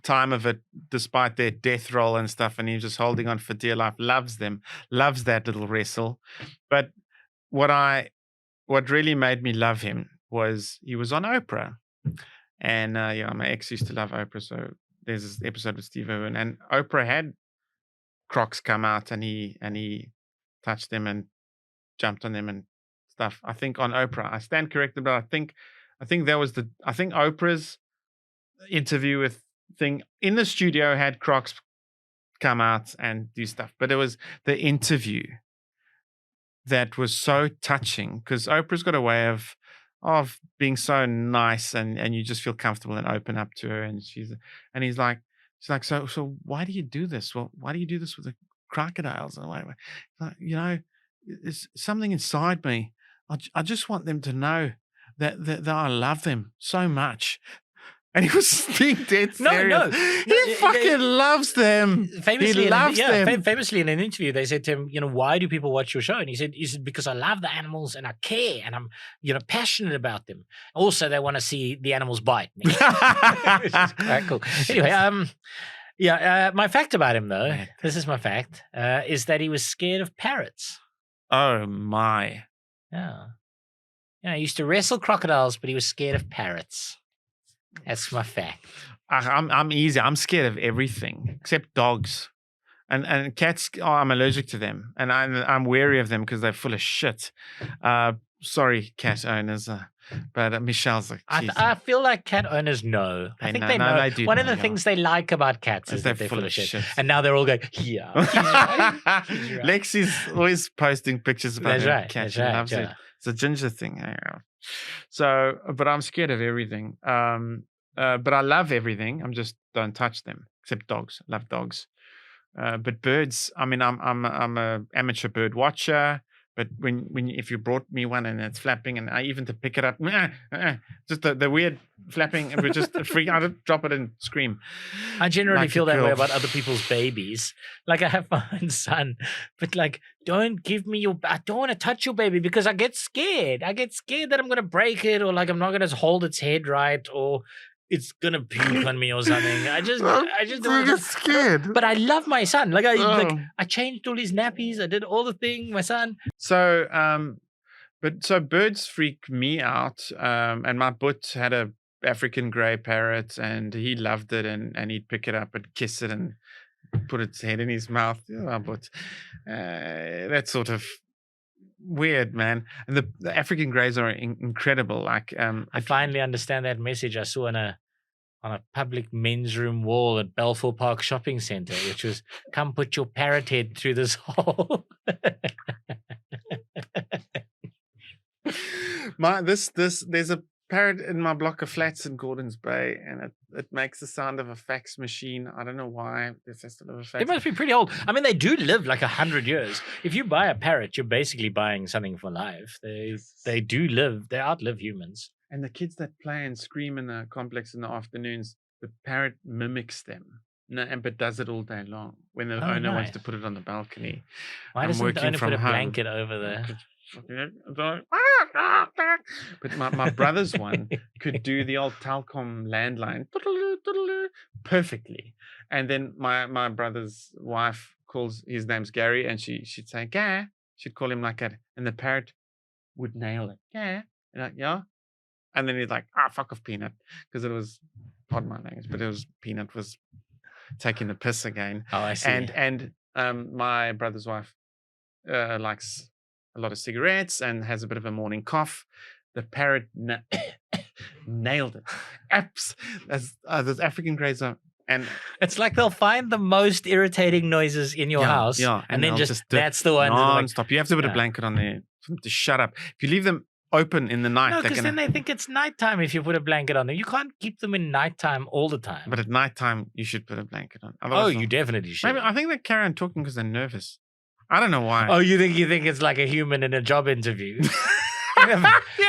time of it despite their death roll and stuff, and he's just holding on for dear life. Loves them, loves that little wrestle. But what really made me love him was he was on Oprah, and my ex used to love Oprah, so there's this episode with Steve Irwin, and Oprah had crocs come out, and he touched them and jumped on them and stuff. I think on Oprah, I stand corrected, but I think that was Oprah's interview with thing in the studio had crocs come out and do stuff, but it was the interview that was so touching because Oprah's got a way of being so nice and you just feel comfortable and open up to her, and she's like, so why do you do this? Well, why do you do this with the crocodiles? And why? It's something inside me. I just want them to know that I love them so much. And he was being dead serious. No. He fucking loves them. Famously, he loves them. Famously in an interview, they said to him, why do people watch your show? And he said, because I love the animals and I care and I'm, passionate about them. Also, they want to see the animals bite me. Which is quite cool. Anyway, my fact about him, though, this is my fact, is that he was scared of parrots. Oh, my. Yeah. He used to wrestle crocodiles, but he was scared of parrots. That's my fact. I'm easy. I'm scared of everything except dogs, and cats. Oh, I'm allergic to them, and I'm wary of them because they're full of shit. Sorry, cat owners, but Michelle's like, I feel like cat owners know. I think they know. They do. One of the things they like about cats is that they're full of shit. And now they're all going, yeah. He's right. Lexi's always posting pictures about her cat. She loves it. It's a ginger thing. Yeah. So, but I'm scared of everything. But I love everything. I'm just don't touch them except dogs. I love dogs. But birds. I mean, I'm a amateur bird watcher. But if you brought me one and it's flapping, and I even to pick it up, just the weird flapping, and we just freak out, drop it and scream. I generally Like a feel that way girl. about other people's babies. Like I have my own son, but like, don't give me I don't want to touch your baby because I get scared. I get scared that I'm going to break it, or like I'm not going to hold its head right, or it's going to puke on me or something. I just you get scared. But I love my son. Like Oh. I changed all his nappies. I did all the thing. My son. So, so birds freak me out. And my butt had a African grey parrot, and he loved it, and he'd pick it up and kiss it and put its head in his mouth. Yeah, but that's sort of weird, man. And the African greys are incredible. Like, I finally understand that message I saw on a public men's room wall at Balfour Park Shopping Centre, which was, "Come put your parrot head through this hole." There's a parrot in my block of flats in Gordons Bay, and it makes the sound of a fax machine. I don't know why. It's just a fax. They must be pretty old. I mean, they do live like 100 years. If you buy a parrot, you're basically buying something for life. They do live. They outlive humans. And the kids that play and scream in the complex in the afternoons, the parrot mimics them. No, but does it all day long when the Oh, owner wants nice. to put it on the balcony. Why I'm doesn't the working owner from put a home. blanket over there? But my brother's one could do the old Telkom landline perfectly. And then my brother's wife calls, his name's Gary, and she'd say, "Gah." She'd call him like that. And the parrot would nail it. "Gah." And like, "Yeah." And then he'd like, "Fuck off, Peanut." Because it was, pardon my language, but it was Peanut was taking the piss again. Oh, I see. And my brother's wife likes a lot of cigarettes and has a bit of a morning cough. The parrot nailed it. Those African greys are, and It's like they'll find the most irritating noises in your house, yeah, and then they'll just do it that's the one. Like, non-stop. You have to put a Yeah. blanket on there for them to shut up. If you leave them open in the night, no, they're because gonna. then they think it's nighttime if you put a blanket on them. You can't keep them in nighttime all the time. But at nighttime, you should put a blanket on. oh, Otherwise you they'll- definitely should. Maybe I think they carry on talking because they're nervous. I don't know why. Oh, you think it's like a human in a job interview?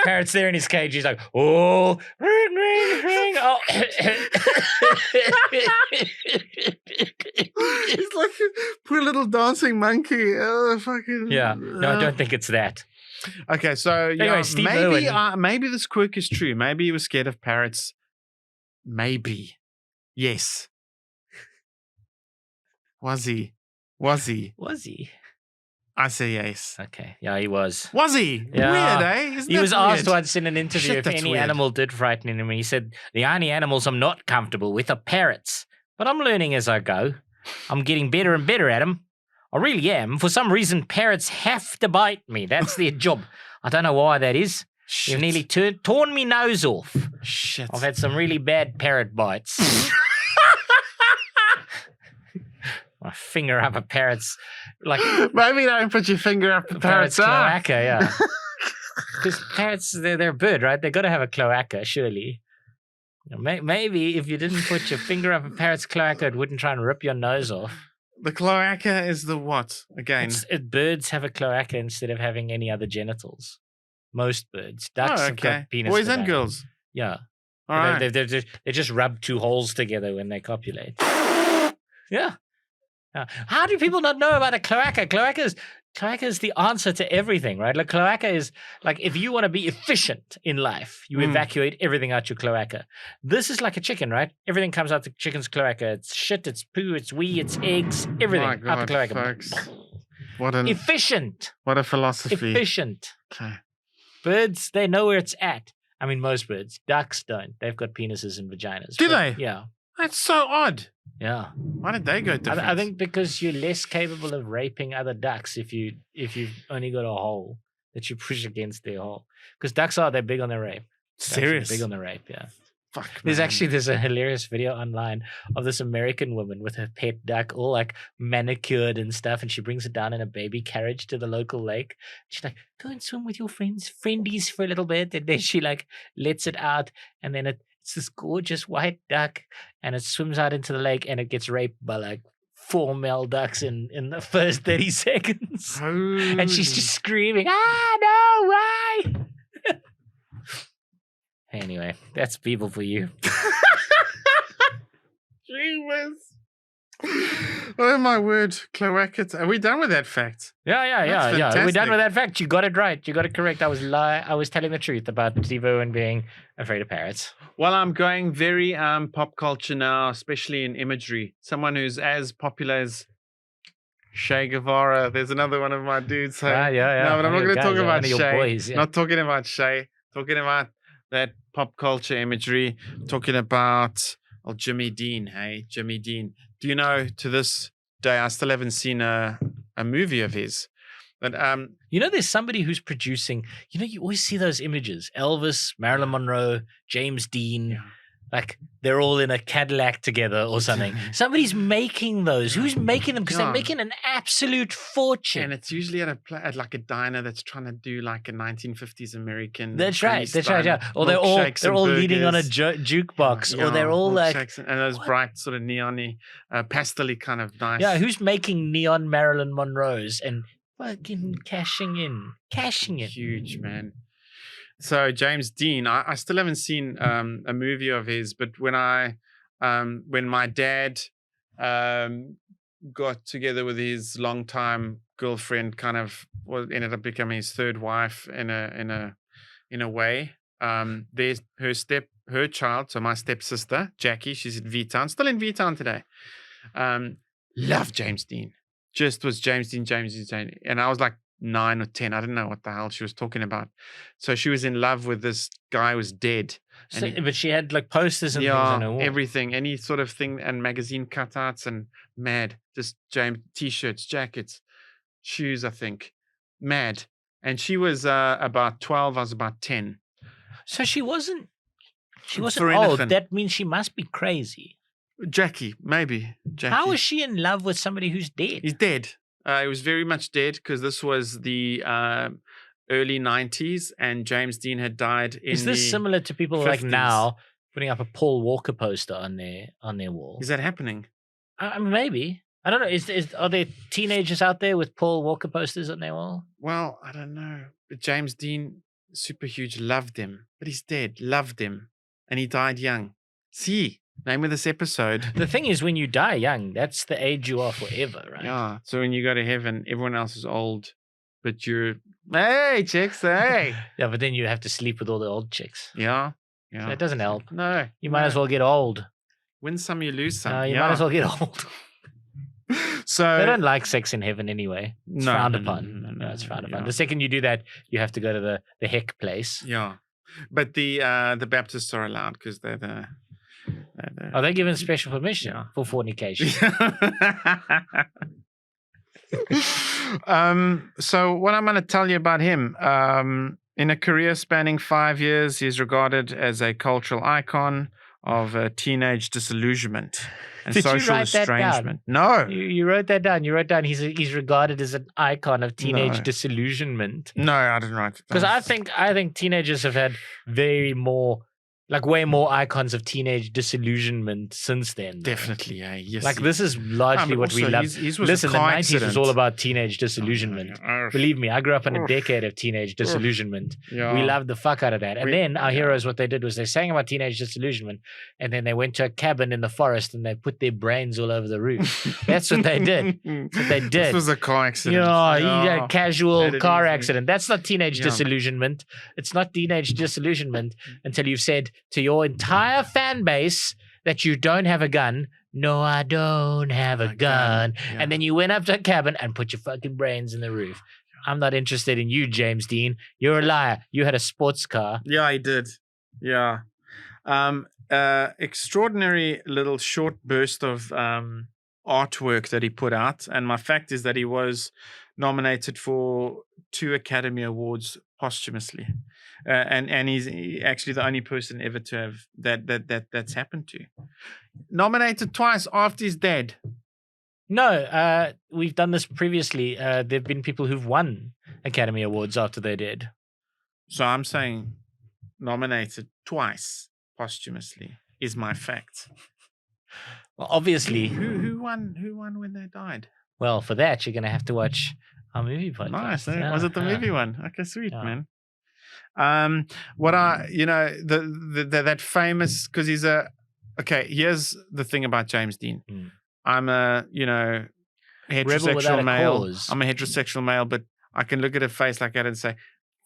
Parrot's there in his cage. He's like, "Oh, ring, ring, ring." Oh. It's like a poor little dancing monkey. Oh, fucking. Yeah. No, I don't think it's that. Okay, so Anyway, yeah, Steve maybe Irwin. maybe this quirk is true. Maybe he was scared of parrots. Maybe. Yes. Was he? Was he? Was he? I say yes. Okay. Yeah, he was. Was he? Yeah. Weird, eh? Isn't He that was asked weird? once in an interview Shit, if that's any weird. animal did frighten him. He said, "The only animals I'm not comfortable with are parrots, but I'm learning as I go. I'm getting better and better at them. I really am. For some reason, parrots have to bite me. That's their job. I don't know why that is. Shit. You've nearly torn me nose off. Shit. I've had some really bad parrot bites." My finger up a parrot's, like, Maybe don't put your finger up the parrot's parrot's cloaca, yeah. Because parrots, they're a bird, right? They've got to have a cloaca, surely. Maybe if you didn't put your finger up a parrot's cloaca, it wouldn't try and rip your nose off. The cloaca is the what? Again. Birds have a cloaca instead of having any other genitals. Most birds. Ducks Oh, have got okay. penis. Boys and vagina. girls. Yeah. All right. They just rub two holes together when they copulate. Yeah. How do people not know about a cloaca? Cloaca is the answer to everything, right? Like, cloaca is like, if you want to be efficient in life, you evacuate everything out your cloaca. This is like a chicken, right? Everything comes out the chicken's cloaca. It's shit, it's poo, it's wee, it's eggs, everything My out the God, cloaca. folks. What a Efficient. philosophy. Efficient. Okay. Birds, they know where it's at. I mean, most birds. Ducks don't. They've got penises and vaginas. Do But- they? Yeah. That's so odd. Yeah. Why did they go different? I think because you're less capable of raping other ducks if you've only got a hole that you push against their hole. Because ducks they're big on their rape. Ducks are serious. big on the rape, yeah. Fuck. There's a hilarious video online of this American woman with her pet duck all like manicured and stuff, and she brings it down in a baby carriage to the local lake. She's like, "Go and swim with your friendies for a little bit," and then she like lets it out, and then it's this gorgeous white duck, and it swims out into the lake, and it gets raped by like 4 male ducks in the first 30 seconds. Holy. And she's just screaming, no, why? Anyway, that's people for you. Jeebus. Oh my word, cloacate. Are we done with that fact? Yeah. That's We're done fantastic. with that fact. You got it right. You got it correct. I was telling the truth about Steve Irwin being afraid of parrots. Well, I'm going very pop culture now, especially in imagery. Someone who's as popular as Che Guevara. There's another one of my dudes. So Yeah. No, but I'm not going to talk about one of your Che. boys, yeah. Not talking about Che. Talking about that pop culture imagery. Talking about Jimmy Dean. Hey, Jimmy Dean. Do you know, to this day, I still haven't seen a movie of his. But there's somebody who's producing. You always see those images: Elvis, Marilyn Monroe, James Dean. Yeah. Like they're all in a Cadillac together or something. Somebody's making those. Who's making them? Because they're making an absolute fortune. And it's usually at like a diner that's trying to do like a 1950s American. That's right. Yeah. Or Milkshakes they're and all leading on a burgers. jukebox, Yeah, or they're all like milkshakes and those bright sort of neon-y, pastel-y kind of nice. Yeah, who's making neon Marilyn Monroes and fucking cashing in? Huge, man. So James Dean, I still haven't seen a movie of his, but when my dad got together with his longtime girlfriend, kind of ended up becoming his third wife in a way. There's her child, so my stepsister Jackie, she's in V-Town, still in V-Town today. Love James Dean. Just was James Dean, and I was like 9 or 10. I didn't know what the hell she was talking about. So she was in love with this guy who was dead. But she had like posters and things on her wall. Everything, any sort of thing, and magazine cutouts and mad. Just James t-shirts, jackets, shoes, I think. Mad. And she was about 12, I was about 10. So she wasn't old. anything. That means she must be crazy. Jackie, maybe. Jackie. How is she in love with somebody who's dead? He's dead. He was very much dead because this was the early 90s and James Dean had died in Is this similar to people 50s. like now putting up a Paul Walker poster on their wall? Is that happening? Maybe. I don't know. Are there teenagers out there with Paul Walker posters on their wall? Well, I don't know. But James Dean, super huge, loved him. But he's dead, loved him. And he died young. See, name of this episode. The thing is, when you die young, that's the age you are forever, right? Yeah. So when you go to heaven, everyone else is old, but you're, hey, chicks, hey. Yeah, but then you have to sleep with all the old chicks. Yeah. So that doesn't help. No. You might as well get old. Win some, you lose some. You might as well get old. So they don't like sex in heaven anyway. It's frowned upon. No, it's frowned upon. yeah. The second you do that, you have to go to the heck place. Yeah. But the Baptists are allowed because they're the Are they given special permission Yeah. for fornication? So what I'm going to tell you about him, in a career spanning 5 years, he's regarded as a cultural icon of teenage disillusionment and Did you social write that down? estrangement. No, You wrote that down. You wrote down he's regarded as an icon of teenage No. disillusionment. no, I didn't write it. Because I think teenagers have had way more icons of teenage disillusionment since then. though. definitely, yeah, yes. Like this is largely what we love. His was Listen, a the car 90s was accident. all about teenage disillusionment. Believe me, I grew up in a decade of teenage disillusionment. Yeah. We loved the fuck out of that. And We- then our yeah. heroes, what they did was they sang about teenage disillusionment, and then they went to a cabin in the forest and they put their brains all over the roof. That's what they did. That's what they This did. was a car accident. Yeah, Yeah. casual Had it car easy. accident. That's not teenage Yeah. disillusionment. It's not teenage disillusionment until you've said to your entire fan base that you don't have a gun. No, I don't have a gun. Yeah. And then you went up to a cabin and put your fucking brains in the roof. I'm not interested in you, James Dean. You're a liar. You had a sports car. Yeah, he did. Yeah. Extraordinary little short burst of artwork that he put out. And my fact is that he was nominated for 2 Academy Awards posthumously. And he's actually the only person ever to have that's happened to. Nominated twice after he's dead. No, we've done this previously. There have been people who've won Academy Awards after they're dead. So I'm saying nominated twice posthumously is my fact. Well, obviously, Who won? Who won when they died? well, for that you're gonna have to watch our movie podcast. Nice. Yeah, Was it the yeah. movie one? Okay, sweet, Yeah. man. What that famous, because he's okay. Here's the thing about James Dean. I'm a Rebel without heterosexual a male. cause. I'm a heterosexual male, but I can look at a face like that and say,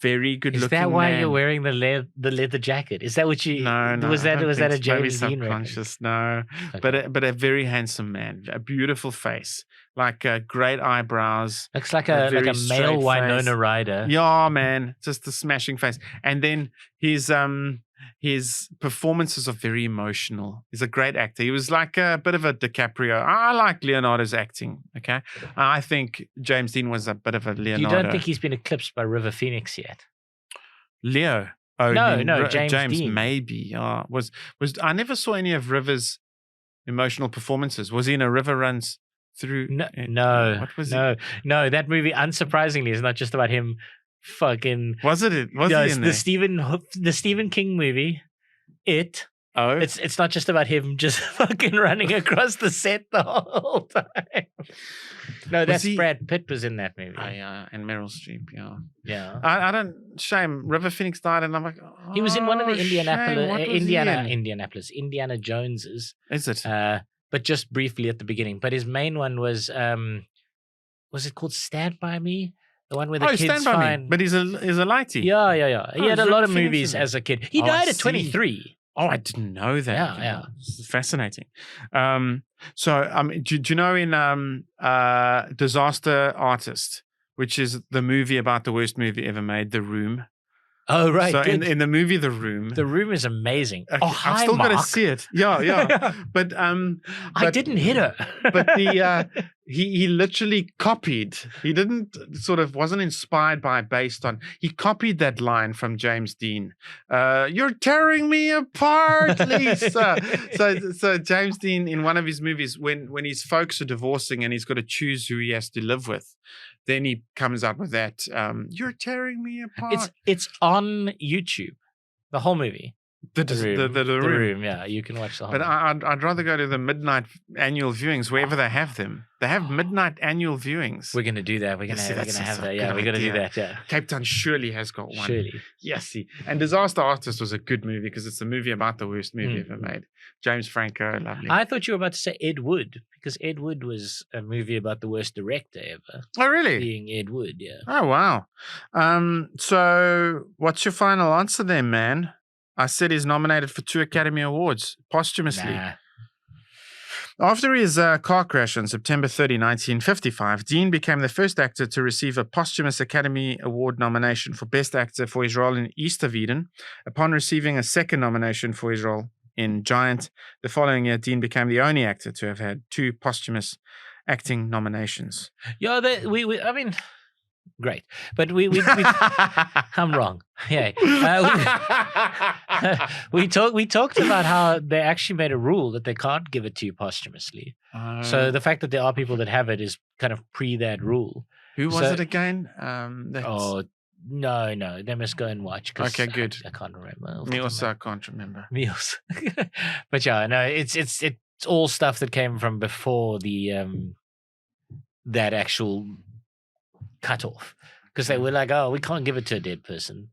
very good looking. Is that why man. you're wearing the leather jacket? Is that what you? No. Was I don't that a think so. Maybe James Dean reference? subconscious? No, Okay. but a very handsome man, a beautiful face, like great eyebrows. Looks like a a very male straight Winona face. Ryder. Yeah, man, just a smashing face. And then his performances are very emotional. He's a great actor. He was like a bit of a DiCaprio. I like Leonardo's acting. Okay, I think James Dean was a bit of a Leonardo. You don't think he's been eclipsed by River Phoenix yet? Leo? Oh, No, you mean no, James Dean. maybe. Was I never saw any of River's emotional performances. Was he in a River Runs Through? No. What was no, no. That movie, unsurprisingly, is not just about him. Fucking. Was it? Was he in there? The Stephen King movie? It. Oh, It's not just about him just fucking running across the set the whole time. No, that's Brad Pitt was in that movie. And Meryl Streep. Yeah. Yeah. I don't. Shame. River Phoenix died, and I'm like, He was in one of the shame. What was he in? Indiana Joneses. Is it? But just briefly at the beginning. But his main one was it called Stand By Me? The one where the kids Stand By find. Me. But he's a lighty. Yeah. He had a River lot of Phoenix movies in it. as a kid. He I died at see. 23. Oh, I didn't know that. Yeah. This is fascinating. So, do you know in Disaster Artist, which is the movie about the worst movie ever made, The Room? Oh, right. So good. in the movie The Room, The Room is amazing. okay, Oh, I've still got to Mark. see it. Yeah. But I didn't hit her. but he literally copied. He didn't wasn't inspired by, based on. He copied that line from James Dean. You're tearing me apart, Lisa. so James Dean, in one of his movies, when his folks are divorcing and he's got to choose who he has to live with, then he comes up with that. You're tearing me apart. It's on YouTube. The whole movie. The Room. Yeah, you can watch the whole. But I'd rather go to the midnight annual viewings wherever they have them. They have midnight annual viewings. We're gonna do that. We're gonna have that. Yeah, we're gonna do that. Yeah. Cape Town surely has got one. Surely. Yes, see. And Disaster Artist was a good movie because it's a movie about the worst movie ever made. James Franco, lovely. I thought you were about to say Ed Wood because Ed Wood was a movie about the worst director ever. Oh, really? Being Ed Wood, yeah. Oh, wow. So what's your final answer then, man? I said he's nominated for 2 Academy Awards posthumously. Nah. After his car crash on September 30, 1955, Dean became the first actor to receive a posthumous Academy Award nomination for Best Actor for his role in East of Eden. Upon receiving a second nomination for his role in Giant, the following year, Dean became the only actor to have had 2 posthumous acting nominations. Yeah, I mean, great, but we I'm wrong. Yeah, we talked about how they actually made a rule that they can't give it to you posthumously. So the fact that there are people that have it is kind of pre that rule. Who was it again? No, they must go and watch. Okay, good. I can't remember. Me also, I can't remember. Meals, but yeah, no, it's all stuff that came from before the that actual cutoff, because they were like, oh, we can't give it to a dead person,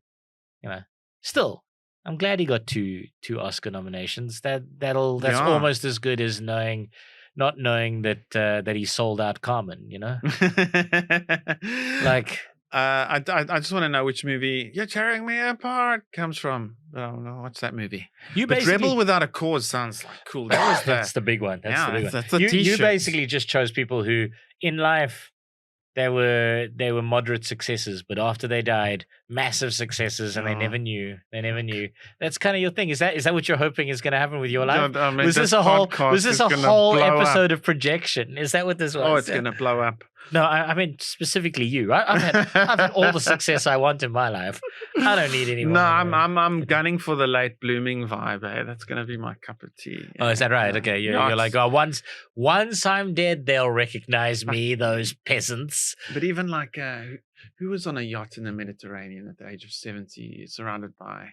Still, I'm glad he got two Oscar nominations. That's almost as good as not knowing that he sold out Carmen. Like. I just want to know which movie You're Tearing Me Apart comes from. Oh no, what's that movie? But Rebel Without a Cause sounds like cool. That's the big one. That's the t-shirt. You basically just chose people who in life they were moderate successes, but after they died, massive successes, and they never knew. That's kind of your thing. Is that what you're hoping is going to happen with your life? Was this a whole episode of projection? Is that what this was? Oh, it's going to blow up. No, I mean specifically you. I've had all the success I want in my life. I don't need any more. No, I'm gunning for the late blooming vibe. That's going to be my cup of tea. Oh, is that right? Okay, you're like, oh, once I'm dead, they'll recognize me. Those peasants. But even like, who was on a yacht in the Mediterranean at the age of 70, surrounded by,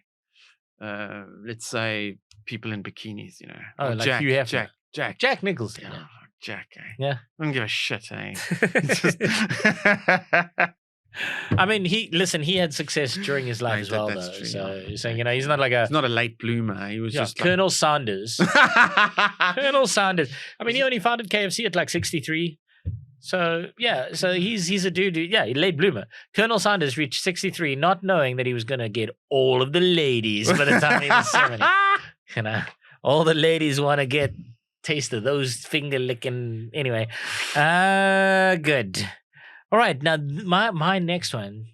let's say, people in bikinis? Oh, like Jack, Hugh Hefner. Jack. Jack Nicholson. Oh, Yeah. Jack, eh? Yeah. I don't give a shit, eh? I mean, he had success during his life No, as well, that's though. true, So yeah. you're saying, he's not like He's not a late bloomer. He was just Colonel Sanders. like... Colonel Sanders. I mean, he only founded KFC at like 63. So yeah, so he's a dude. Late bloomer. Colonel Sanders reached 63, not knowing that he was gonna get all of the ladies by the time he was 70. All the ladies want to get taste of those finger licking. Anyway, good. All right, now my next one,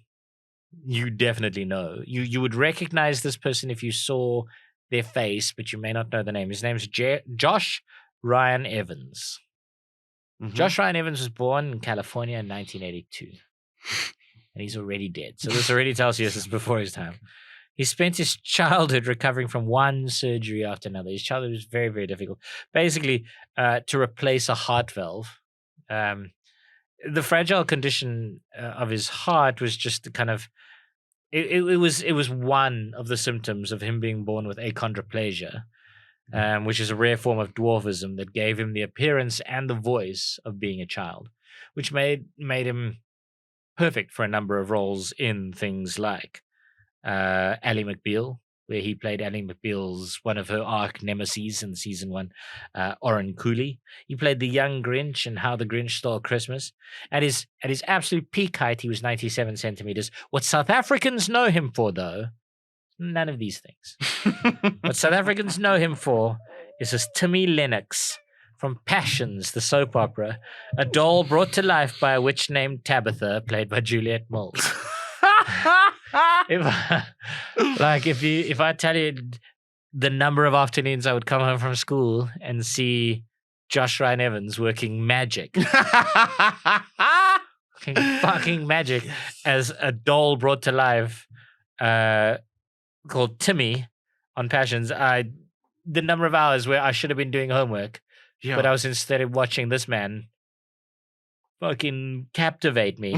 you definitely know. You would recognize this person if you saw their face, but you may not know the name. His name's Josh Ryan Evans. Mhm. Josh Ryan Evans was born in California in 1982, and he's already dead. So this already tells you this is before his time. He spent his childhood recovering from one surgery after another. His childhood was very, very difficult. Basically, to replace a heart valve. The fragile condition of his heart was just the kind of it was one of the symptoms of him being born with achondroplasia, which is a rare form of dwarfism that gave him the appearance and the voice of being a child, which made him perfect for a number of roles in things like Ally McBeal, where he played Ally McBeal's one of her arch nemesis in season 1, Oren Cooley. He played the young Grinch in How the Grinch Stole Christmas. At his absolute peak height, he was 97 centimeters. What South Africans know him for, though, none of these things. What South Africans know him for is as Timmy Lennox from Passions, the soap opera, a doll brought to life by a witch named Tabitha, played by Juliette Moulds. If I tell you the number of afternoons I would come home from school and see Josh Ryan Evans working magic, fucking magic, as a doll brought to life, called Timmy on Passions. The number of hours where I should have been doing homework, but I was instead watching this man fucking captivate me.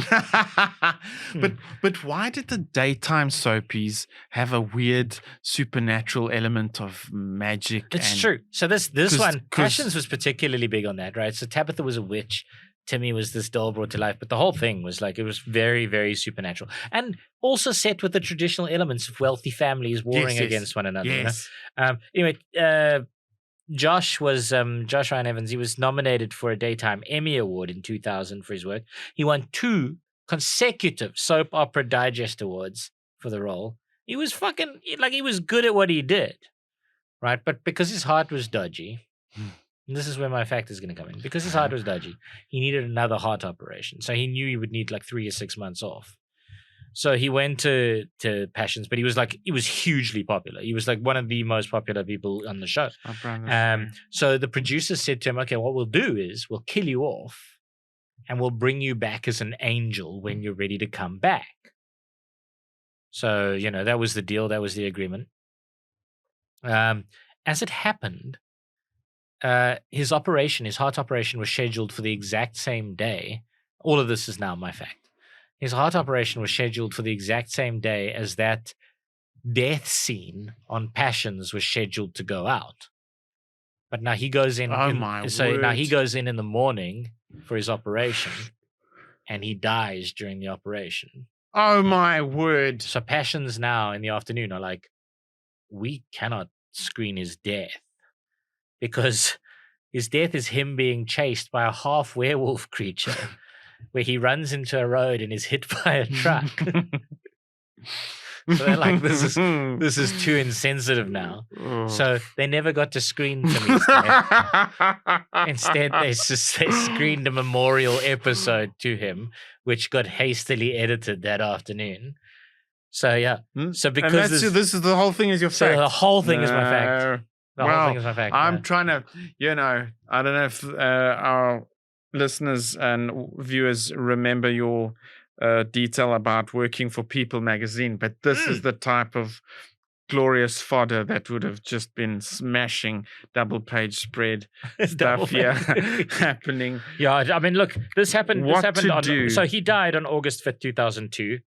But why did the daytime soapies have a weird supernatural element of magic? It's true. So this one, Passions was particularly big on that, right? So Tabitha was a witch. Timmy was this doll brought to life, but the whole thing was like, it was very, very supernatural, and also set with the traditional elements of wealthy families warring against one another. Yes. Anyway, Josh Ryan Evans. He was nominated for a Daytime Emmy Award in 2000 for his work. He won 2 consecutive Soap Opera Digest Awards for the role. He was he was good at what he did, right? But because his heart was dodgy, and this is where my fact is going to come in. Because his heart was dodgy, he needed another heart operation. So he knew he would need like 3 or 6 months off. So he went to Passions, but he was hugely popular. He was like one of the most popular people on the show. So the producers said to him, okay, what we'll do is we'll kill you off and we'll bring you back as an angel when you're ready to come back. So, that was the deal. That was the agreement. As it happened, his heart operation was scheduled for the exact same day. All of this is now my fact. His heart operation was scheduled for the exact same day as that death scene on Passions was scheduled to go out. But now he goes in. Now he goes in the morning for his operation, and he dies during the operation. Oh my word! So Passions now in the afternoon are like, we cannot screen his death because his death is him being chased by a half werewolf creature. Where he runs into a road and is hit by a truck. So they're like, this is too insensitive now. So they never got to screen Timmy's death. Instead, they screened a memorial episode to him, which got hastily edited that afternoon. So yeah. So because this is the whole thing is your fact. So the whole thing is my fact. The whole thing is my fact. I'm trying to, I don't know if our listeners and viewers remember your detail about working for People magazine, but this is the type of glorious fodder that would have just been smashing double-page spread stuff happening. Yeah, I mean, look, this happened. So he died on August 5th, 2002.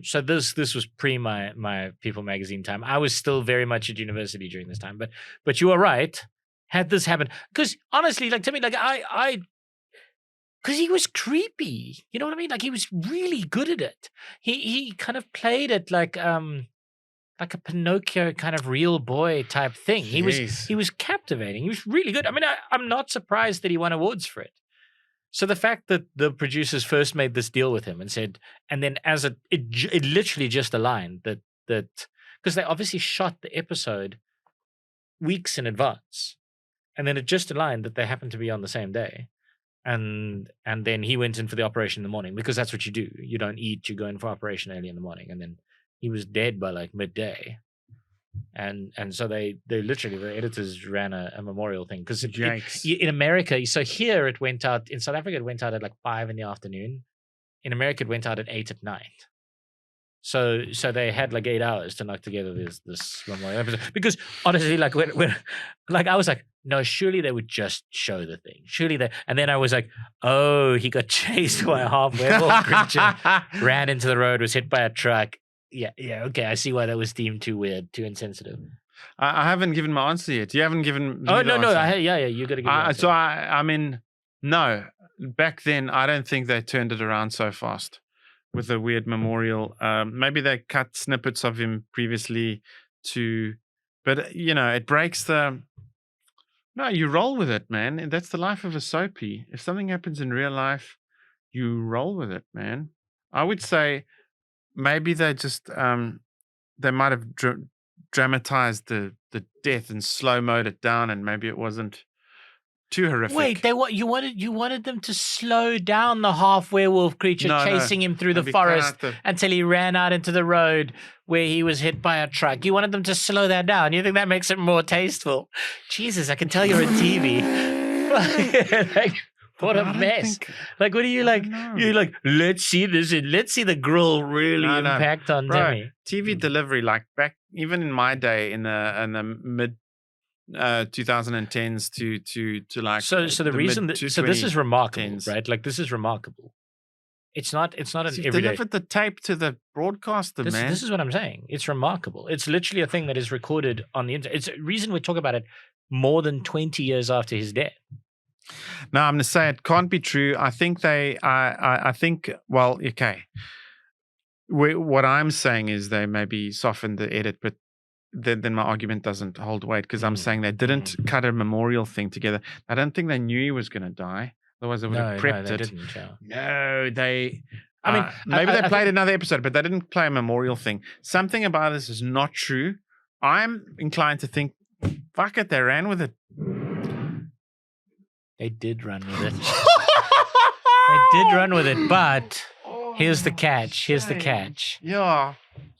So this was pre my People magazine time. I was still very much at university during this time, but you are right. had this happen. Because honestly, like to me, like because he was creepy. You know what I mean? Like he was really good at it. He kind of played it like a Pinocchio kind of real boy type thing. He was captivating. He was really good. I mean, I'm not surprised that he won awards for it. So the fact that the producers first made this deal with him and said, and then as it literally just aligned that because they obviously shot the episode weeks in advance, and then it just aligned that they happened to be on the same day, and then he went in for the operation in the morning because that's what you do. You don't eat. You go in for operation early in the morning, and then he was dead by like midday. And so they literally, the editors ran a memorial thing because in America, so here it went out, in South Africa it went out at like 5 PM. In America it went out at 8 PM. So they had like 8 hours to knock together this memorial episode. Because honestly, like when like I was like, no, surely they would just show the thing. Surely they, and then I was like, oh, he got chased by a half werewolf creature, ran into the road, was hit by a truck. Yeah, okay. I see why that was deemed too weird, too insensitive. I haven't given my answer yet. You haven't given. Oh no, you got to give. So I mean, no. Back then, I don't think they turned it around so fast with the weird memorial. Maybe they cut snippets of him previously but it breaks the. No, you roll with it, man. And that's the life of a soapy. If something happens in real life, you roll with it, man. I would say. Maybe they just they might have dramatized the death and slow-moed it down, and maybe it wasn't too horrific. Wait, you wanted them to slow down the half werewolf creature chasing him through the forest until he ran out into the road where he was hit by a truck. You wanted them to slow that down. You think that makes it more tasteful? Jesus, I can tell you're on TV. What a mess. Like, what are you like? You're like, let's see this. Let's see the grill really impact on Demi. TV delivery, like back, even in my day, in the mid 2010s to like. So the reason so this is remarkable, right? Like, this is remarkable. It's not an everyday. Delivered the tape to the broadcaster, man. This is what I'm saying. It's remarkable. It's literally a thing that is recorded on the internet. It's a reason we talk about it more than 20 years after his death. No, I'm going to say it can't be true. I think I think, well, okay. What I'm saying is they maybe softened the edit, but then my argument doesn't hold weight because I'm saying they didn't cut a memorial thing together. I don't think they knew he was going to die. Otherwise, they would have prepped it. No, they. I mean, maybe they played another episode, but they didn't play a memorial thing. Something about this is not true. I'm inclined to think, fuck it, they ran with it. They did run with it. They did run with it, but here's the catch. Yeah.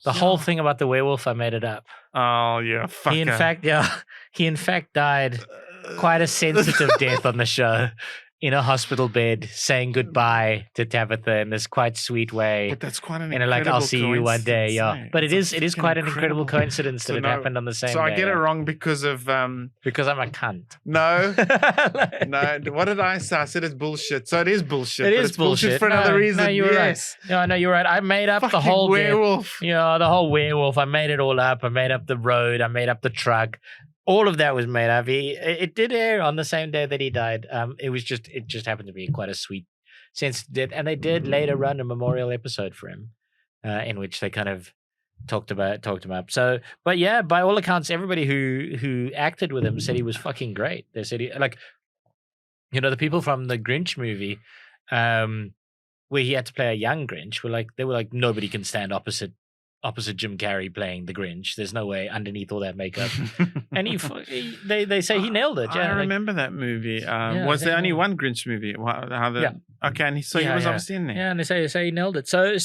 The whole thing about the werewolf, I made it up. Oh, yeah. Fucker. He in fact died quite a sensitive death on the show. In a hospital bed, saying goodbye to Tabitha in this quite sweet way. But that's quite an incredible like, I'll see you one day, yeah. But it is quite an incredible coincidence that it happened on the same day. So I get it wrong because of... because I'm a cunt. No. No. What did I say? I said it's bullshit. So it is bullshit. It's bullshit for another reason. No, you're right. No, you're right. I made up the whole werewolf. The whole werewolf. I made it all up. I made up the road. I made up the truck. All of that was made up. It did air on the same day that he died. It just happened to be quite a sweet sense of death. And they did later run a memorial episode for him, in which they kind of talked him up. So, but yeah, by all accounts, everybody who acted with him said he was fucking great. They said the people from the Grinch movie, where he had to play a young Grinch, they were like nobody can stand opposite Jim Carrey playing the Grinch. There's no way underneath all that makeup. And they say he nailed it. Yeah, I remember that movie. Was there only one Grinch movie? Okay, and he was obviously in there. Yeah, and they say he nailed it. So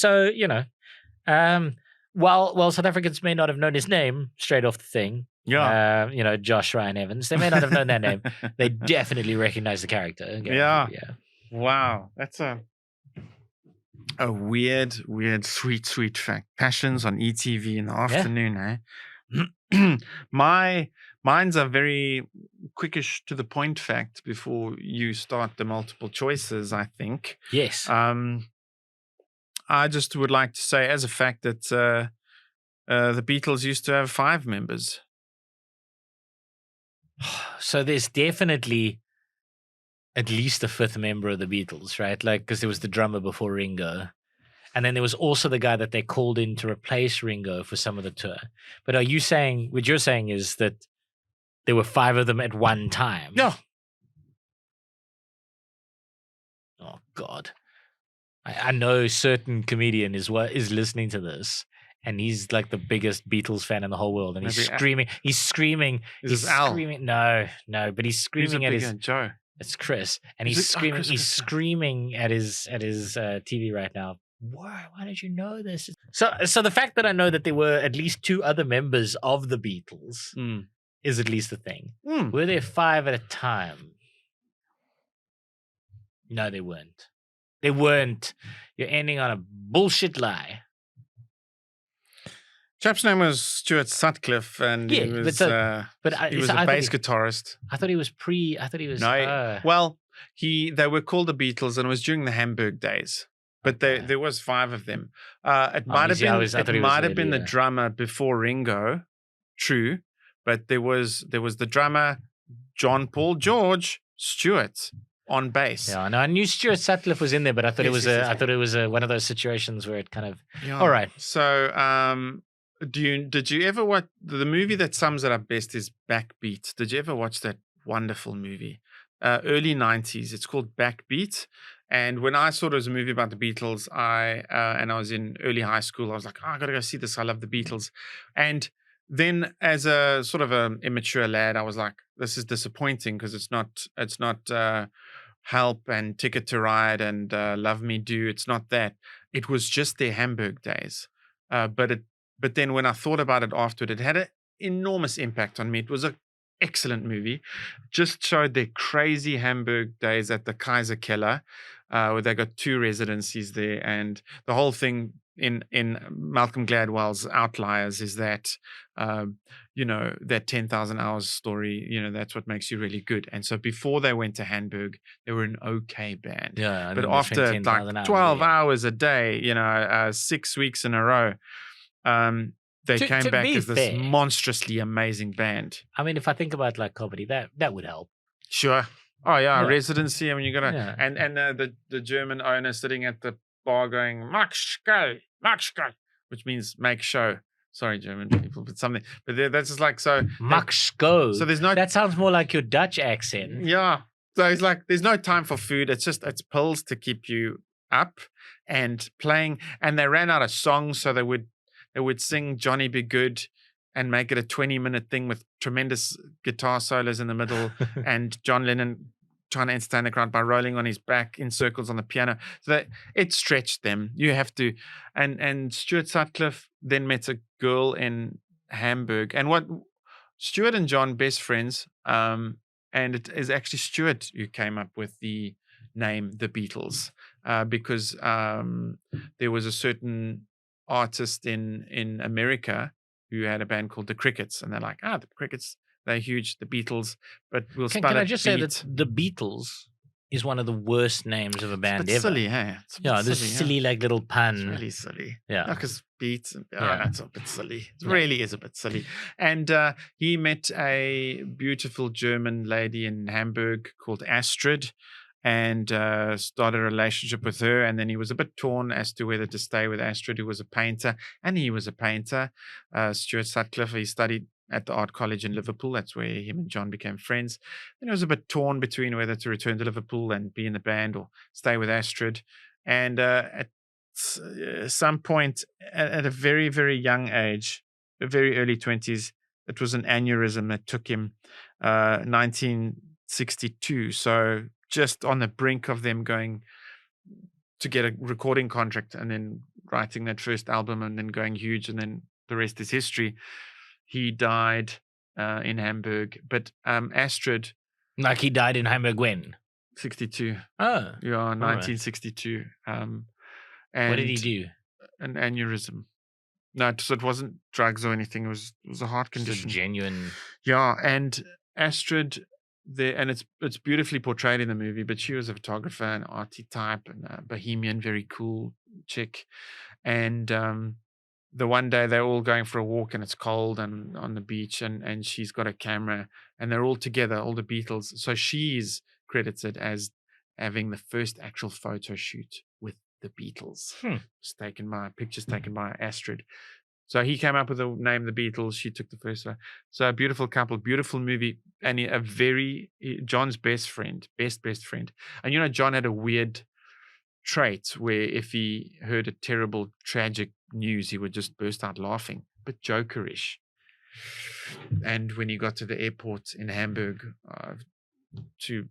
while South Africans may not have known his name straight off the thing, Josh Ryan Evans, they may not have known that name. They definitely recognize the character. Yeah. Wow, that's a weird, sweet fact. Passions on ETV in the afternoon, eh? Mine's a very quickish to the point fact before you start the multiple choices, I think. Yes. I just would like to say as a fact that the Beatles used to have 5 members. So there's definitely at least a fifth member of the Beatles, right? Like, because there was the drummer before Ringo. And then there was also the guy that they called in to replace Ringo for some of the tour. But are you saying, what you're saying is that there were 5 of them at one time? Yeah. Oh, God. I know a certain comedian is listening to this, and he's like the biggest Beatles fan in the whole world, and he's screaming. He's screaming. Is this Al? Screaming. No, but he's screaming at his. Joe. It's Chris, and he's screaming. Chris, he's screaming at his TV right now. Why did you know this? So the fact that I know that there were at least 2 other members of the Beatles is at least a thing. Were there 5 at a time? No, they weren't. They weren't. You're ending on a bullshit lie. Chap's name was Stuart Sutcliffe, and he was a bass guitarist. I thought he was No, well, they were called the Beatles, and it was during the Hamburg days. But there was 5 of them. It might have been the drummer before Ringo, true. But there was the drummer John Paul George Stewart on bass. Yeah, no, I knew Stuart Sutcliffe was in there, but I thought it was one of those situations where it kind of. Yeah. All right. So, did you ever watch the movie that sums it up best is Backbeat? Did you ever watch that wonderful movie? Early 90s. It's called Backbeat. And when I saw it as a movie about the Beatles, I was in early high school, I was like, I got to go see this. I love the Beatles. And then as a sort of an immature lad, I was like, this is disappointing because it's not Help and Ticket to Ride and Love Me Do. It's not that. It was just their Hamburg days. But then when I thought about it afterward, it had an enormous impact on me. It was an excellent movie. Just showed their crazy Hamburg days at the Kaiser Keller, where they got 2 residencies there. And the whole thing in Malcolm Gladwell's Outliers is that, that 10,000 hours story, that's what makes you really good. And so before they went to Hamburg, they were an okay band. Yeah. But after like 12 hours a day, 6 weeks in a row, they came back as this monstrously amazing band. I mean, if I think about like comedy, that would help. Sure. Oh yeah, residency. I mean, you gotta and the German owner sitting at the bar going Mach Show, which means make show. Sorry, German people, but something. But that's just like so. Mach Show. So there's no. That sounds more like your Dutch accent. Yeah. So it's like there's no time for food. It's pills to keep you up and playing. And they ran out of songs, so they would sing Johnny Be Good and make it a 20-minute thing with tremendous guitar solos in the middle and John Lennon trying to entertain the crowd by rolling on his back in circles on the piano. So that it stretched them. You have to. And Stuart Sutcliffe then met a girl in Hamburg. And what Stuart and John, best friends, and it is actually Stuart who came up with the name The Beatles, because there was a certain artist in America who had a band called the Crickets, and they're like, the Crickets, they're huge, the Beatles, but we'll spell it. Can I just say that the Beatles is one of the worst names of a band ever? Silly, hey? This silly like little pun. It's really silly. Yeah, because beats. It's a bit silly. It really is a bit silly. And he met a beautiful German lady in Hamburg called Astrid, and started a relationship with her. And then he was a bit torn as to whether to stay with Astrid, who was a painter, and he was a painter. Stuart Sutcliffe, he studied at the Art College in Liverpool. That's where him and John became friends. Then he was a bit torn between whether to return to Liverpool and be in the band or stay with Astrid. And at some point, at a very, very young age, the very early 20s, it was an aneurysm that took him 1962. So just on the brink of them going to get a recording contract and then writing that first album and then going huge, and then the rest is history. He died in Hamburg. But Astrid... Like he died in Hamburg when? 62. Oh. Yeah, 1962. And what did he do? An aneurysm. No, so it wasn't drugs or anything. It was a heart condition. Just a genuine... Yeah, and Astrid... and it's beautifully portrayed in the movie, but she was a photographer, an arty type, and a bohemian, very cool chick. And the one day they're all going for a walk and it's cold and on the beach, and she's got a camera and they're all together, all the Beatles. So she's credited as having the first actual photo shoot with the Beatles. It's pictures taken by Astrid. So he came up with the name The Beatles. She took the first one. So a beautiful couple, beautiful movie, and John's best friend. And John had a weird trait where if he heard a terrible, tragic news, he would just burst out laughing, but jokerish. And when he got to the airport in Hamburg